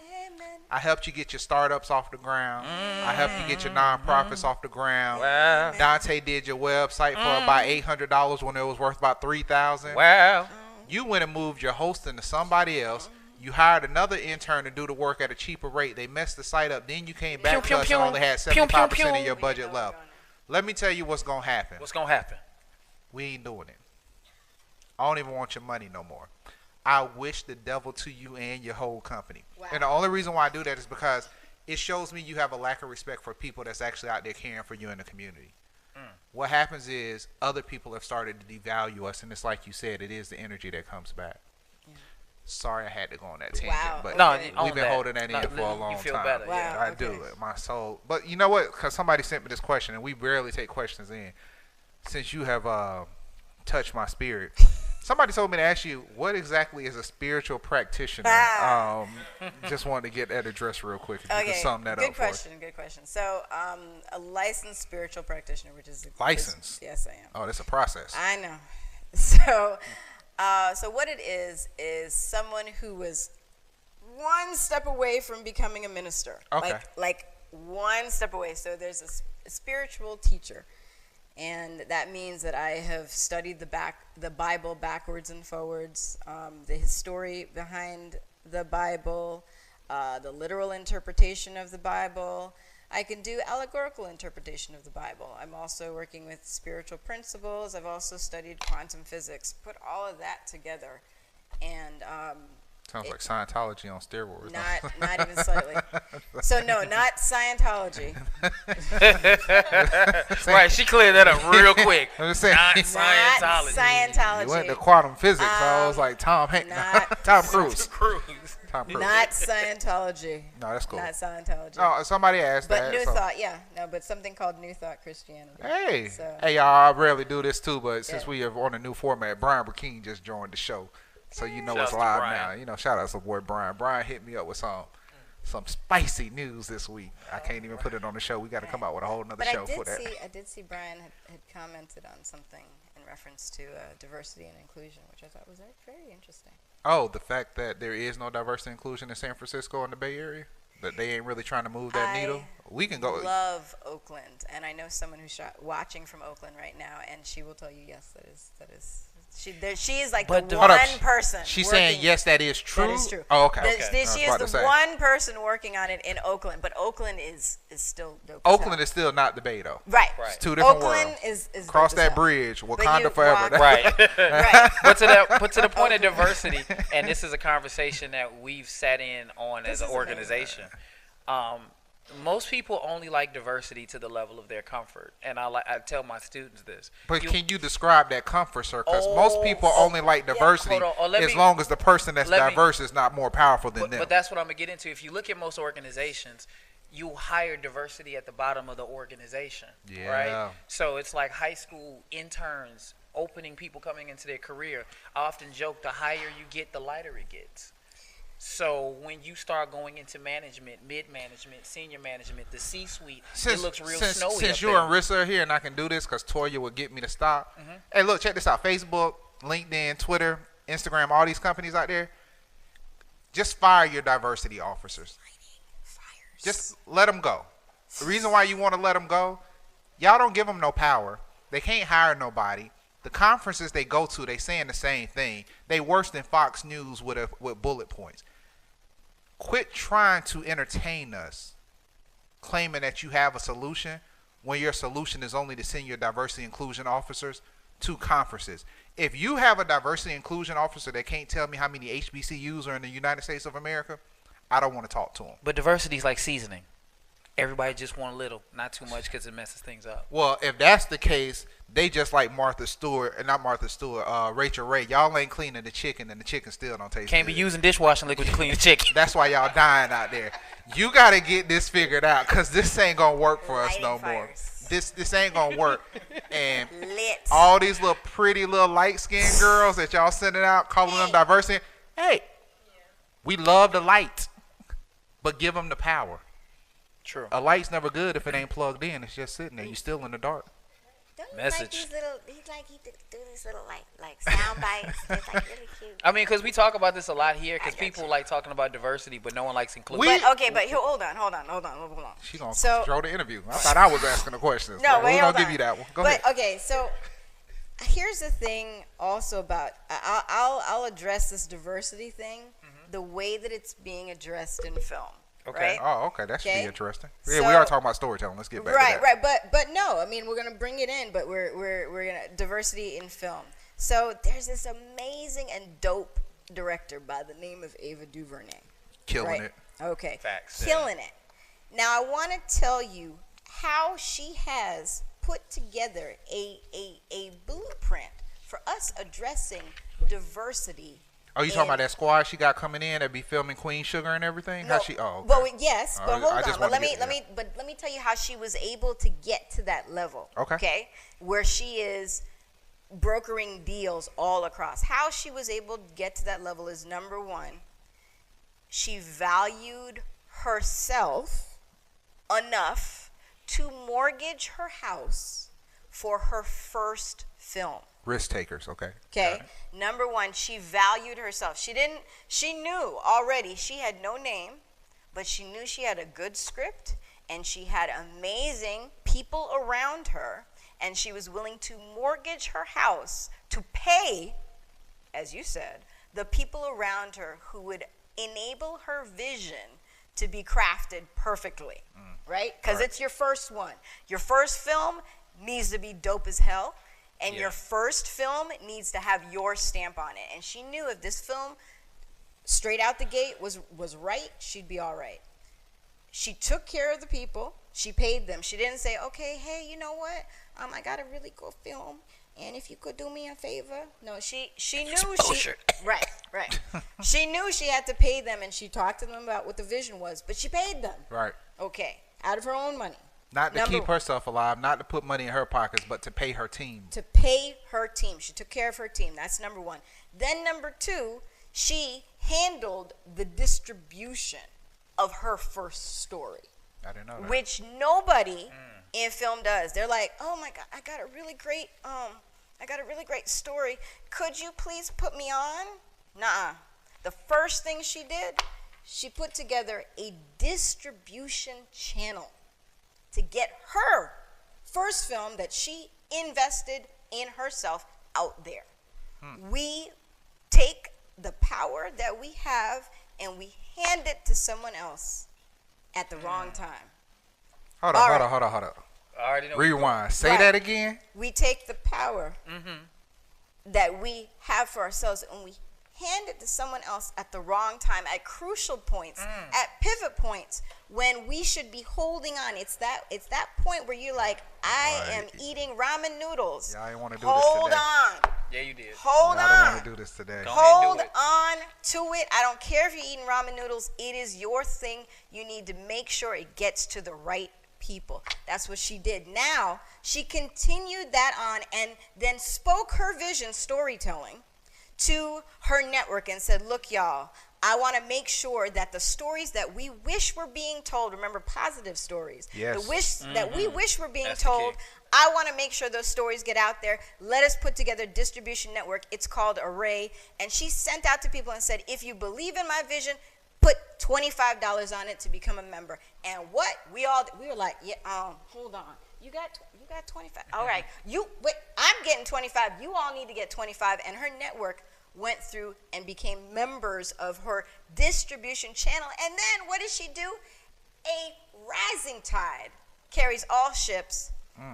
Speaker 1: I helped you get your startups off the ground. I helped you get your nonprofits off the ground.
Speaker 2: Wow.
Speaker 1: Dante did your website for about $800 when it was worth about $3,000.
Speaker 2: Wow.
Speaker 1: You went and moved your hosting to somebody else. You hired another intern to do the work at a cheaper rate. They messed the site up. Then you came back to us and only had 75% of your budget left. Let me tell you what's going to happen.
Speaker 2: What's going to happen?
Speaker 1: We ain't doing it. I don't even want your money no more. I wish the devil to you and your whole company.
Speaker 4: Wow.
Speaker 1: And the only reason why I do that is because it shows me you have a lack of respect for people that's actually out there caring for you in the community. What happens is other people have started to devalue us, and it's like you said, it is the energy that comes back. Yeah. Sorry I had to go on that tangent, but we've been holding that in for a long time.
Speaker 2: You feel better.
Speaker 4: Wow.
Speaker 1: I do. My soul. But you know what? Because somebody sent me this question, and we rarely take questions in. Since you have touched my spirit, somebody told me to ask you, what exactly is a spiritual practitioner? Just wanted to get that addressed real quick. If you could sum that up for us.
Speaker 4: Good question. So, a licensed spiritual practitioner, which is
Speaker 1: Licensed?
Speaker 4: Yes, I am.
Speaker 1: Oh, that's a process.
Speaker 4: I know. So what it is someone who was one step away from becoming a minister.
Speaker 1: Okay.
Speaker 4: Like one step away. So there's a spiritual teacher. And that means that I have studied the Bible backwards and forwards, the history behind the Bible, the literal interpretation of the Bible. I can do allegorical interpretation of the Bible. I'm also working with spiritual principles. I've also studied quantum physics. Put all of that together, and
Speaker 1: Sounds like Scientology on steroids.
Speaker 4: not even slightly. So no, not Scientology.
Speaker 2: Right, she cleared that up real quick.
Speaker 1: I'm just saying.
Speaker 2: Not
Speaker 4: Not
Speaker 2: Scientology.
Speaker 4: Scientology.
Speaker 1: You went to quantum physics, so I was like Tom Cruise. Tom Cruise.
Speaker 4: Not Scientology.
Speaker 1: No, that's cool.
Speaker 4: Not Scientology.
Speaker 1: Oh, somebody asked
Speaker 4: But
Speaker 1: that.
Speaker 4: New
Speaker 1: so.
Speaker 4: Thought, but something called New Thought Christianity.
Speaker 1: Hey,
Speaker 4: So-
Speaker 1: hey, y'all! I rarely do this too, but since
Speaker 4: Yeah.
Speaker 1: we are on a new format, Brian Burkeen just joined the show, so you know
Speaker 2: Shout
Speaker 1: it's
Speaker 2: out to
Speaker 1: live
Speaker 2: Brian.
Speaker 1: now. You know, shout out to boy Brian. Brian hit me up with some spicy news this week. I can't even put it on the show. We got to come out with a whole nother
Speaker 4: But
Speaker 1: show for that.
Speaker 4: I did see Brian had commented on something in reference to diversity and inclusion, which I thought was very interesting.
Speaker 1: Oh, the fact that there is no diversity and inclusion in San Francisco and the Bay Area, that they ain't really trying to move that needle. We can go.
Speaker 4: Love Oakland, and I know someone who's watching from Oakland right now, and she will tell you yes, that is. She is like
Speaker 2: But
Speaker 4: the
Speaker 2: hold
Speaker 4: one
Speaker 1: up,
Speaker 4: person.
Speaker 1: She's
Speaker 4: working-
Speaker 1: saying yes, that is true.
Speaker 4: That is true.
Speaker 1: Oh, okay.
Speaker 4: She is the one person working on it in Oakland, but Oakland is still dope. as
Speaker 1: Oakland
Speaker 4: hell.
Speaker 1: is still not the Bay though.
Speaker 4: Right.
Speaker 1: It's two different
Speaker 4: Oakland
Speaker 1: worlds.
Speaker 4: is
Speaker 1: Cross
Speaker 4: dope as
Speaker 1: that
Speaker 4: hell.
Speaker 1: bridge,
Speaker 4: But
Speaker 1: Wakanda
Speaker 4: you
Speaker 1: forever.
Speaker 4: walk-
Speaker 2: Right.
Speaker 4: Right.
Speaker 2: But to the point of diversity, and this is a conversation that we've sat in on as an organization. Most people only like diversity to the level of their comfort, and I tell my students this.
Speaker 1: But can you describe that comfort, sir? Because most people only like diversity
Speaker 2: hold on.
Speaker 1: as long as the person that's diverse is not more powerful than them.
Speaker 2: But that's what I'm gonna get into. If you look at most organizations, you hire diversity at the bottom of the organization, right? So it's like high school interns, opening people coming into their career. I often joke, the higher you get, the lighter it gets. So when you start going into management, mid-management, senior management, the C-suite, it looks real snowy
Speaker 1: Since
Speaker 2: up
Speaker 1: you
Speaker 2: there.
Speaker 1: and Rissa are here, and I can do this because Toya will get me to stop. Hey, look, check this out. Facebook, LinkedIn, Twitter, Instagram, all these companies out there, just fire your diversity officers. Just let them go. The reason why you want to let them go, y'all don't give them no power. They can't hire nobody. The conferences they go to, they saying the same thing. They worse than Fox News with bullet points. Quit trying to entertain us, claiming that you have a solution when your solution is only to send your diversity inclusion officers to conferences. If you have a diversity inclusion officer that can't tell me how many HBCUs are in the United States of America, I don't want to talk to him.
Speaker 2: But diversity is like seasoning. Everybody just want a little, not too much, because it messes things up.
Speaker 1: Well, if that's the case, they just like Rachel Ray. Y'all ain't cleaning the chicken, and the chicken still don't taste
Speaker 2: Can't
Speaker 1: good.
Speaker 2: be using dishwashing liquid to clean the chicken.
Speaker 1: That's why y'all dying out there. You got to get this figured out, because this ain't going to work for us no more. This ain't going to work. And all these little pretty little light-skinned girls that y'all sending out, calling them diversity, hey, we love the light, but give them the power.
Speaker 2: True.
Speaker 1: A light's never good if it ain't plugged in. It's just sitting there. You still in the dark.
Speaker 5: Don't
Speaker 2: Message.
Speaker 5: he do these little like sound bites. It's like really cute.
Speaker 2: I mean, because we talk about this a lot here, because people like talking about diversity, but no one likes inclusion.
Speaker 4: But hold on.
Speaker 1: She gonna throw the interview. I thought I was asking the questions.
Speaker 4: No,
Speaker 1: we're gonna give you that one. Go ahead.
Speaker 4: Okay, so here's the thing. Also about I'll address this diversity thing the way that it's being addressed in film.
Speaker 2: Okay.
Speaker 4: Right?
Speaker 1: Oh, okay. That should be interesting. Yeah,
Speaker 4: So,
Speaker 1: we are talking about storytelling. Let's get back to that.
Speaker 4: Right. But no, I mean we're gonna bring it in, but we're gonna diversity in film. So there's this amazing and dope director by the name of Ava DuVernay.
Speaker 1: Killing it.
Speaker 4: Okay.
Speaker 2: Facts.
Speaker 4: Killing it. Now I want to tell you how she has put together a blueprint for us addressing diversity.
Speaker 1: Oh, you talking about that squad she got coming in that be filming Queen Sugar and everything?
Speaker 4: No,
Speaker 1: How she? Oh, okay.
Speaker 4: well, yes, but hold
Speaker 1: I just
Speaker 4: on. But
Speaker 1: wanted
Speaker 4: let
Speaker 1: to
Speaker 4: me tell you how she was able to get to that level.
Speaker 1: Okay.
Speaker 4: Where she is brokering deals all across. How she was able to get to that level is, number one, she valued herself enough to mortgage her house for her first film.
Speaker 1: Risk takers. Okay.
Speaker 4: Okay. Number one, she valued herself. She knew already she had no name, but she knew she had a good script and she had amazing people around her, and she was willing to mortgage her house to pay, as you said, the people around her who would enable her vision to be crafted perfectly, right? Because it's your first one. Your first film needs to be dope as hell. And your first film needs to have your stamp on it. And she knew if this film, straight out the gate, was right, she'd be all right. She took care of the people. She paid them. She didn't say, okay, hey, you know what? I got a really cool film, and if you could do me a favor. No, she knew
Speaker 2: Exposure.
Speaker 4: Right. She knew she had to pay them, and she talked to them about what the vision was, but she paid them.
Speaker 1: Right.
Speaker 4: Okay, out of her own money.
Speaker 1: Not to keep herself alive, not to put money in her pockets, but to pay her team.
Speaker 4: To pay her team. She took care of her team. That's number one. Then number two, she handled the distribution of her first story.
Speaker 1: I didn't know that.
Speaker 4: Which nobody in film does. They're like, oh my God, I got a really great story. Could you please put me on? Nuh-uh. The first thing she did, she put together a distribution channel to get her first film that she invested in herself out there. We take the power that we have and we hand it to someone else at the wrong time.
Speaker 1: Hold on.
Speaker 2: I already know.
Speaker 1: Rewind. Say that again.
Speaker 4: We take the power that we have for ourselves and we hand it to someone else at the wrong time, at crucial points, at pivot points, when we should be holding on. It's that point where you're like, I am eating ramen noodles.
Speaker 1: Yeah, I didn't want to do this
Speaker 4: Hold
Speaker 1: today.
Speaker 4: on.
Speaker 2: Yeah, you did.
Speaker 4: Hold
Speaker 1: I don't
Speaker 4: on.
Speaker 1: want to do this today.
Speaker 4: Hold on to it. I don't care if you're eating ramen noodles. It is your thing. You need to make sure it gets to the right people. That's what she did. Now, she continued that on and then spoke her vision, storytelling, to her network and said, look, y'all, I want to make sure that the stories that we wish were being told, remember positive stories, that we wish were being told, I want to make sure those stories get out there. Let us put together a distribution network. It's called Array. And she sent out to people and said, if you believe in my vision, put $25 on it to become a member. And what we were like, yeah, hold on. You got 25. All right. Wait, I'm getting 25. You all need to get 25. And her network went through and became members of her distribution channel. And then what did she do? A rising tide carries all ships.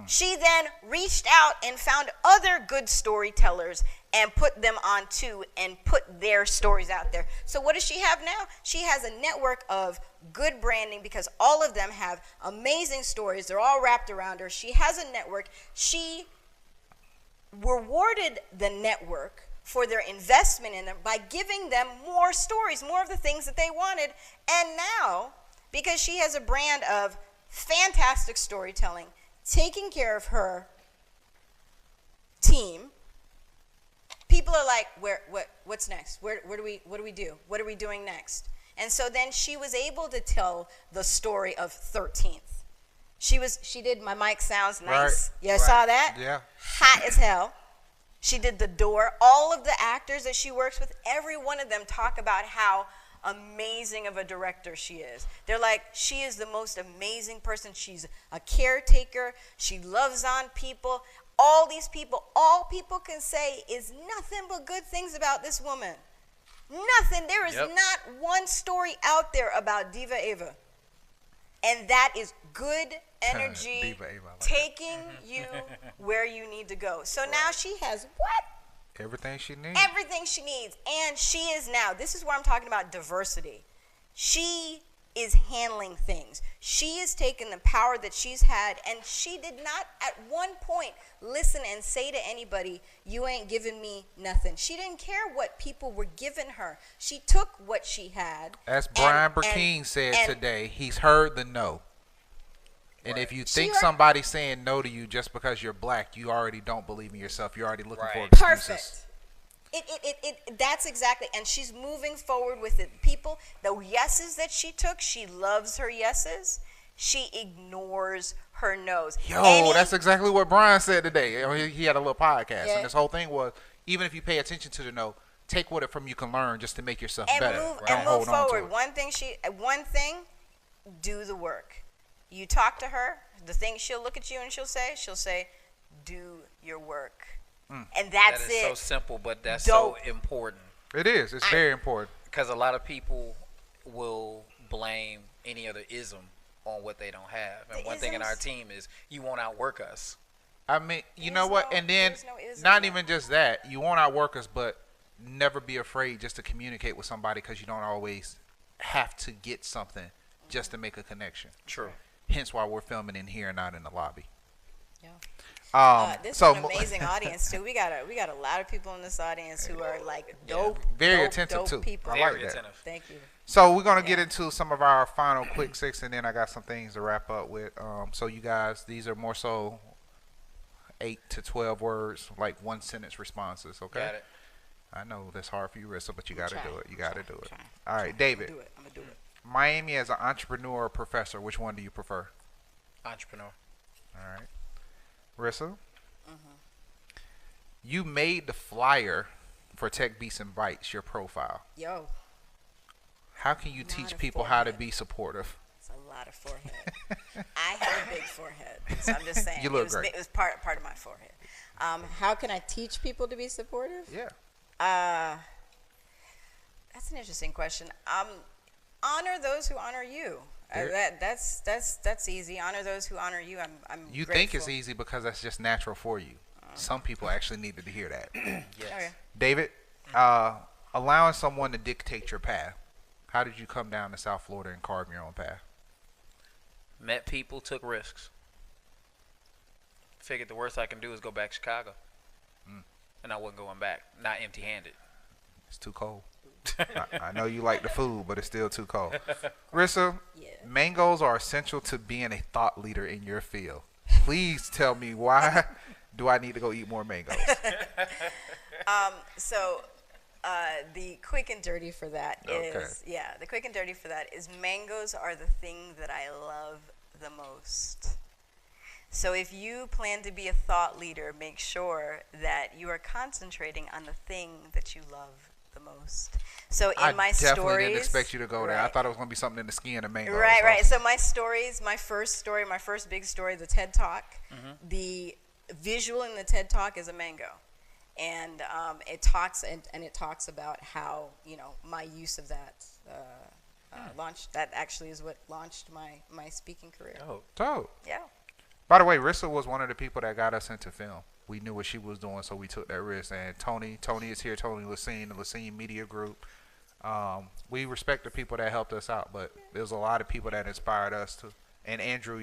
Speaker 4: She then reached out and found other good storytellers and put them on too and put their stories out there. So what does she have now? She has a network of good branding because all of them have amazing stories. They're all wrapped around her. She has a network. She rewarded the network for their investment in them by giving them more stories, more of the things that they wanted. And now, because she has a brand of fantastic storytelling, taking care of her team, people are like, what's next? What do we do? What are we doing next? And so then she was able to tell the story of 13th. She did My Mic Sounds Nice.
Speaker 1: Right.
Speaker 4: You saw that?
Speaker 1: Yeah.
Speaker 4: Hot as hell. She did The Door. All of the actors that she works with, every one of them talk about how amazing of a director she is. They're like, she is the most amazing person. She's a caretaker. She loves on people. All these people, all people can say is nothing but good things about this woman. Nothing. There is not one story out there about Diva Ava. And that is good energy,
Speaker 1: Diva Ava, I like
Speaker 4: taking you where you need to go. So now she has what?
Speaker 1: Everything she needs.
Speaker 4: Everything she needs. And she is now, this is where I'm talking about diversity. She is handling things. She is taking the power that she's had, and she did not at one point listen and say to anybody, you ain't giving me nothing. She didn't care what people were giving her. She took what she had.
Speaker 1: As Brian Burkeen said today, he's heard the no. And if you think somebody's saying no to you just because you're black, you already don't believe in yourself. You're already looking for excuses.
Speaker 4: Perfect. That's exactly. And she's moving forward with it. People, the yeses that she took, she loves her yeses. She ignores her no's.
Speaker 1: That's exactly what Brian said today. He had a little podcast, and this whole thing was, even if you pay attention to the no, take what from you can learn just to make yourself better.
Speaker 4: Don't move forward. One thing, do the work. You talk to her, the thing she'll look at you and she'll say, do your work. And that's it.
Speaker 2: That is so simple, but that's so important.
Speaker 1: It is. It's very important.
Speaker 2: Because a lot of people will blame any other ism on what they don't have. And one thing in our team is, you won't outwork us.
Speaker 1: I mean, you know what? And then, not even just that. You won't outwork us, but never be afraid just to communicate with somebody, because you don't always have to get something just to make a connection.
Speaker 2: True.
Speaker 1: Hence why we're filming in here and not in the lobby.
Speaker 4: Yeah. This is an amazing audience too. We got a lot of people in this audience who are like dope,
Speaker 1: very attentive too.
Speaker 4: People.
Speaker 1: I like that.
Speaker 4: Thank you.
Speaker 1: So we're gonna get into some of our final quick six, and then I got some things to wrap up with. So you guys, these are more so 8 to 12 words, like one sentence responses. Okay.
Speaker 2: Got it.
Speaker 1: I know that's hard for you, Rissa, but you got to do it. You got to do it. All right, David.
Speaker 4: I'm gonna do it.
Speaker 1: Miami as an entrepreneur or professor, which one do you prefer?
Speaker 2: Entrepreneur.
Speaker 1: All right. Rissa? You made the flyer for Tech Beats and Bytes your profile.
Speaker 4: Yo.
Speaker 1: How can you teach people how to be supportive?
Speaker 4: It's a lot of forehead. I have a big forehead, so I'm just saying.
Speaker 1: You look great.
Speaker 4: It was part of my forehead. How can I teach people to be supportive?
Speaker 1: Yeah.
Speaker 4: That's an interesting question. Honor those who honor you. That's easy. Honor those who honor you. I'm
Speaker 1: You
Speaker 4: grateful.
Speaker 1: think it's easy because that's just natural for you. Some people actually needed to hear that.
Speaker 2: Yes.
Speaker 4: Okay.
Speaker 1: David, allowing someone to dictate your path. How did you come down to South Florida and carve your own path?
Speaker 2: Met people, took risks. Figured the worst I can do is go back to Chicago. And I wasn't going back, not empty-handed.
Speaker 1: It's too cold. I know you like the food, but it's still too cold. Rissa, mangoes are essential to being a thought leader in your field. Please tell me, why do I need to go eat more mangoes?
Speaker 4: The quick and dirty for that is, the quick and dirty for that is mangoes are the thing that I love the most. So if you plan to be a thought leader, make sure that you are concentrating on the thing that you love
Speaker 3: the most. So in
Speaker 1: I
Speaker 3: my
Speaker 1: definitely
Speaker 3: stories,
Speaker 1: didn't expect you to go there. I
Speaker 3: right.
Speaker 1: thought it was going to be something in the skin of mango.
Speaker 3: Right,
Speaker 1: so-
Speaker 3: right. So my stories, my first big story, the TED Talk, the visual in the TED Talk is a mango. And it talks about how, my use of that launched, that actually is what launched my speaking career.
Speaker 2: Oh,
Speaker 1: Dope.
Speaker 3: Yeah.
Speaker 1: By the way, Rissa was one of the people that got us into film. We knew what she was doing, so we took that risk. And Tony is here. Tony Lacine, the Lacine Media Group. We respect the people that helped us out, but there's a lot of people that inspired us to. And Andrew,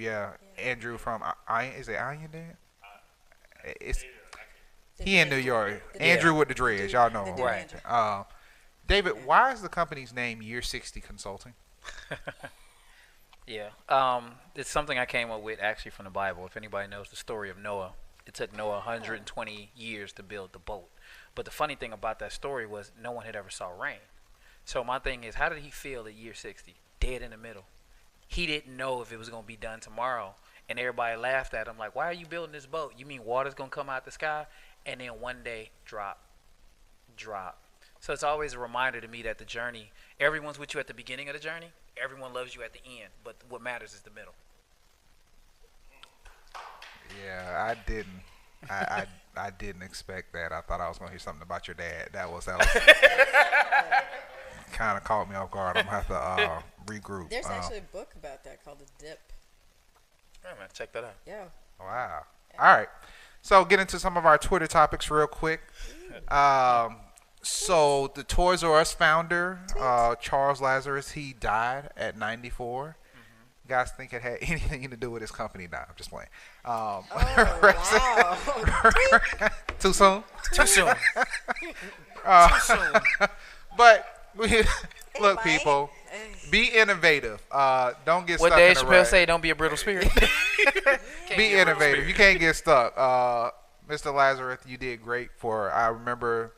Speaker 1: Andrew from is it Iron? It's he in New York. Andrew with the dreads, y'all know him.
Speaker 2: Right.
Speaker 1: David, why is the company's name Year 60 Consulting?
Speaker 2: yeah. It's something I came up with actually from the Bible. If anybody knows the story of Noah, it took Noah 120 years to build the boat. But the funny thing about that story was no one had ever saw rain. So my thing is, how did he feel at year 60? Dead in the middle. He didn't know if it was going to be done tomorrow. And everybody laughed at him like, why are you building this boat? You mean water's going to come out the sky? And then one day, drop. So it's always a reminder to me that the journey, everyone's with you at the beginning of the journey. Everyone loves you at the end. But what matters is the middle.
Speaker 1: Yeah, I didn't. I didn't expect that. I thought I was going to hear something about your dad. That was kind of caught me off guard. I'm going to have to regroup.
Speaker 3: There's actually a book about that called The Dip.
Speaker 2: All right, check that out.
Speaker 3: Yeah.
Speaker 1: Wow. All right. So get into some of our Twitter topics real quick. So the Toys R Us founder, Charles Lazarus, he died at 94. You guys think it had anything to do with his company? Nah, I'm just playing.
Speaker 3: Wow.
Speaker 1: Too soon?
Speaker 2: Too soon.
Speaker 1: Too
Speaker 2: soon.
Speaker 1: But look,
Speaker 3: Mike.
Speaker 1: people, be innovative. Don't get
Speaker 2: What
Speaker 1: stuck
Speaker 2: Dave
Speaker 1: in the
Speaker 2: Chappelle
Speaker 1: rut.
Speaker 2: say? Don't be a brittle spirit.
Speaker 1: Be innovative. You can't get stuck. Mr. Lazarus, you did great I remember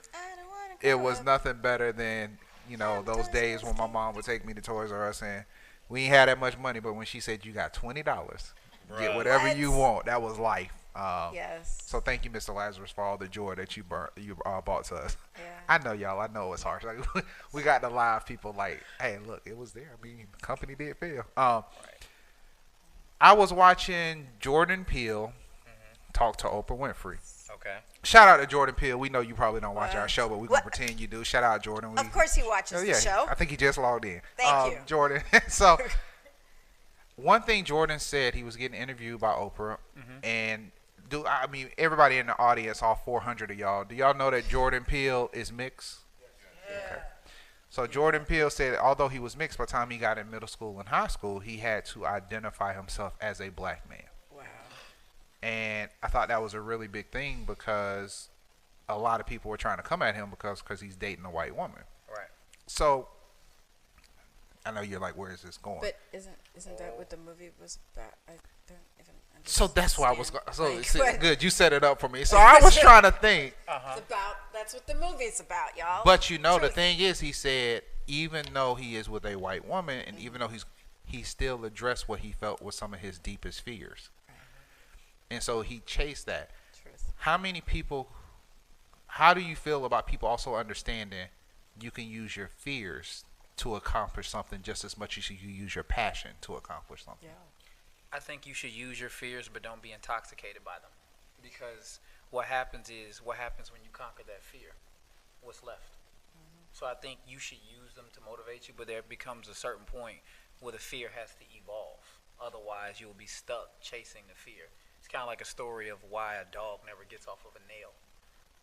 Speaker 1: it was nothing better than, those days when my mom would take me to Toys R Us and we ain't had that much money, but when she said you got $20, get whatever you want, that was life.
Speaker 3: Yes.
Speaker 1: So thank you, Mr. Lazarus, for all the joy that you brought to us.
Speaker 3: Yeah.
Speaker 1: I know, y'all. I know it's harsh. Like, we got the live people like, hey, look, it was there. I mean, the company did fail. I was watching Jordan Peele talk to Oprah Winfrey.
Speaker 2: Okay.
Speaker 1: Shout out to Jordan Peele. We know you probably don't watch
Speaker 3: What?
Speaker 1: our show, but we're going to
Speaker 3: What?
Speaker 1: pretend you do. Shout out Jordan.
Speaker 3: Of course he watches the show.
Speaker 1: I think he just logged in.
Speaker 3: Thank you.
Speaker 1: Jordan. So, one thing Jordan said, he was getting interviewed by Oprah, and everybody in the audience, all 400 of y'all, do y'all know that Jordan Peele is mixed? Yeah. Okay. So Jordan Peele said, although he was mixed, by the time he got in middle school and high school, he had to identify himself as a black man.
Speaker 3: Wow.
Speaker 1: And I thought that was a really big thing because a lot of people were trying to come at him because he's dating a white woman.
Speaker 2: Right.
Speaker 1: So I know you're like, where is this going?
Speaker 3: But isn't that what the movie was about? I don't even understand.
Speaker 1: So that's why I was
Speaker 3: Like,
Speaker 1: good. You set it up for me. So I was trying to think.
Speaker 3: That's what the movie's about, y'all.
Speaker 1: But the thing is, he said even though he is with a white woman, and even though he still addressed what he felt was some of his deepest fears, and so he chased that.
Speaker 3: Truth.
Speaker 1: How do you feel about people also understanding you can use your fears to accomplish something just as much as you use your passion to accomplish something?
Speaker 3: Yeah.
Speaker 2: I think you should use your fears, but don't be intoxicated by them. Because what happens when you conquer that fear? What's left? So I think you should use them to motivate you, but there becomes a certain point where the fear has to evolve. Otherwise, you'll be stuck chasing the fear. It's kind of like a story of why a dog never gets off of a nail.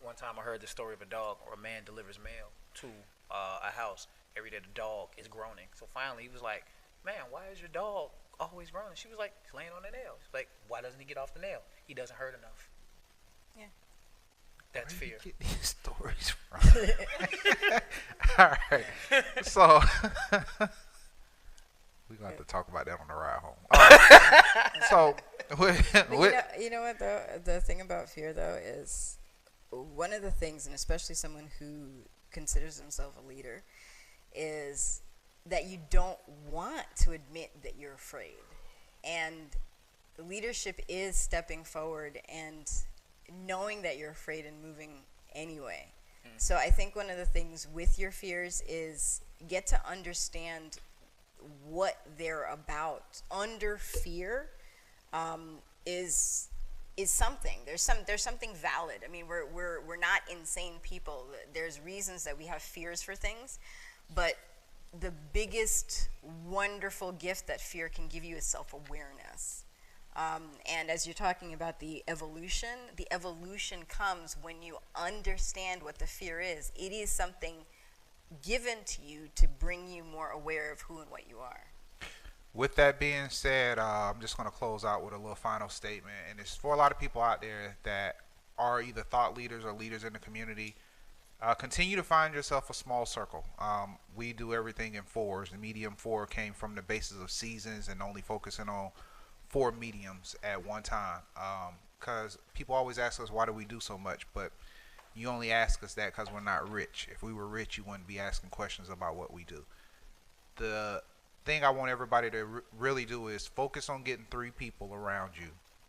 Speaker 2: One time I heard the story of a dog, or a man delivers mail to a house. Every day the dog is groaning. So finally he was like, man, why is your dog always groaning? She was like, he's laying on the nail. She's like, why doesn't he get off the nail? He doesn't hurt enough.
Speaker 3: Yeah.
Speaker 2: That's
Speaker 1: Where
Speaker 2: fear.
Speaker 1: do you get these stories from? All right. So we're going to have to talk about that on the ride home. So
Speaker 3: But you know what though? The thing about fear though is one of the things, and especially someone who considers himself a leader, is that you don't want to admit that you're afraid. And leadership is stepping forward and knowing that you're afraid and moving anyway. So I think one of the things with your fears is get to understand what they're about. Under fear is something. There's something valid. I mean, we're not insane people. There's reasons that we have fears for things, but the biggest wonderful gift that fear can give you is self-awareness. And as you're talking about the evolution comes when you understand what the fear is. It is something given to you to bring you more aware of who and what you are.
Speaker 1: With that being said, I'm just going to close out with a little final statement. And it's for a lot of people out there that are either thought leaders or leaders in the community. Continue to find yourself a small circle. We do everything in fours. The medium four came from the basis of seasons and only focusing on 4 mediums at one time. Because people always ask us, why do we do so much? But you only ask us that because we're not rich. If we were rich, you wouldn't be asking questions about what we do. The thing I want everybody to really do is focus on getting 3 people around you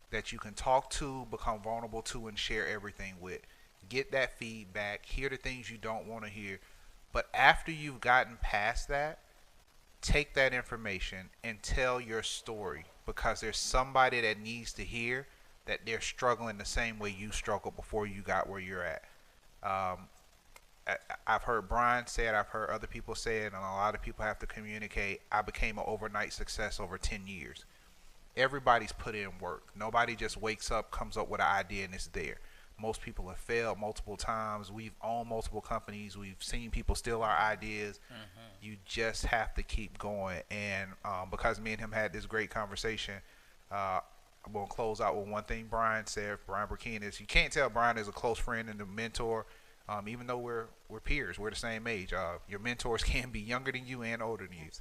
Speaker 1: that you can talk to, become vulnerable to, and share everything with. Get that feedback, hear the things you don't want to hear. But after you've gotten past that, take that information and tell your story, because there's somebody that needs to hear that they're struggling the same way you struggled before you got where you're at. I've heard Brian say it, I've heard other people say it, and a lot of people have to communicate. I became an overnight success over 10 years. Everybody's put in work. Nobody just wakes up, comes up with an idea, and it's there. Most people have failed multiple times. We've owned multiple companies. We've seen people steal our ideas. Mm-hmm. You just have to keep going. And because me and him had this great conversation, I'm going to close out with one thing Brian said. Brian Burkeen is, you can't tell Brian is a close friend and a mentor, even though we're peers. We're the same age. Your mentors can be younger than you and older than you.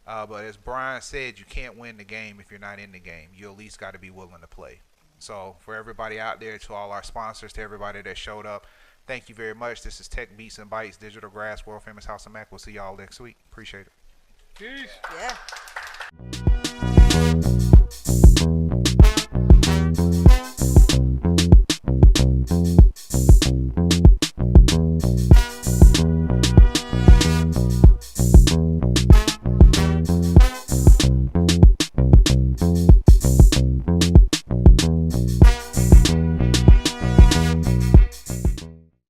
Speaker 1: But as Brian said, you can't win the game if you're not in the game. You at least got to be willing to play. So for everybody out there, to all our sponsors, to everybody that showed up, thank you very much. This is Tech Beats and Bytes, Digital Grass, World Famous House of Mac. We'll see y'all next week. Appreciate it.
Speaker 6: Peace.
Speaker 3: Yeah.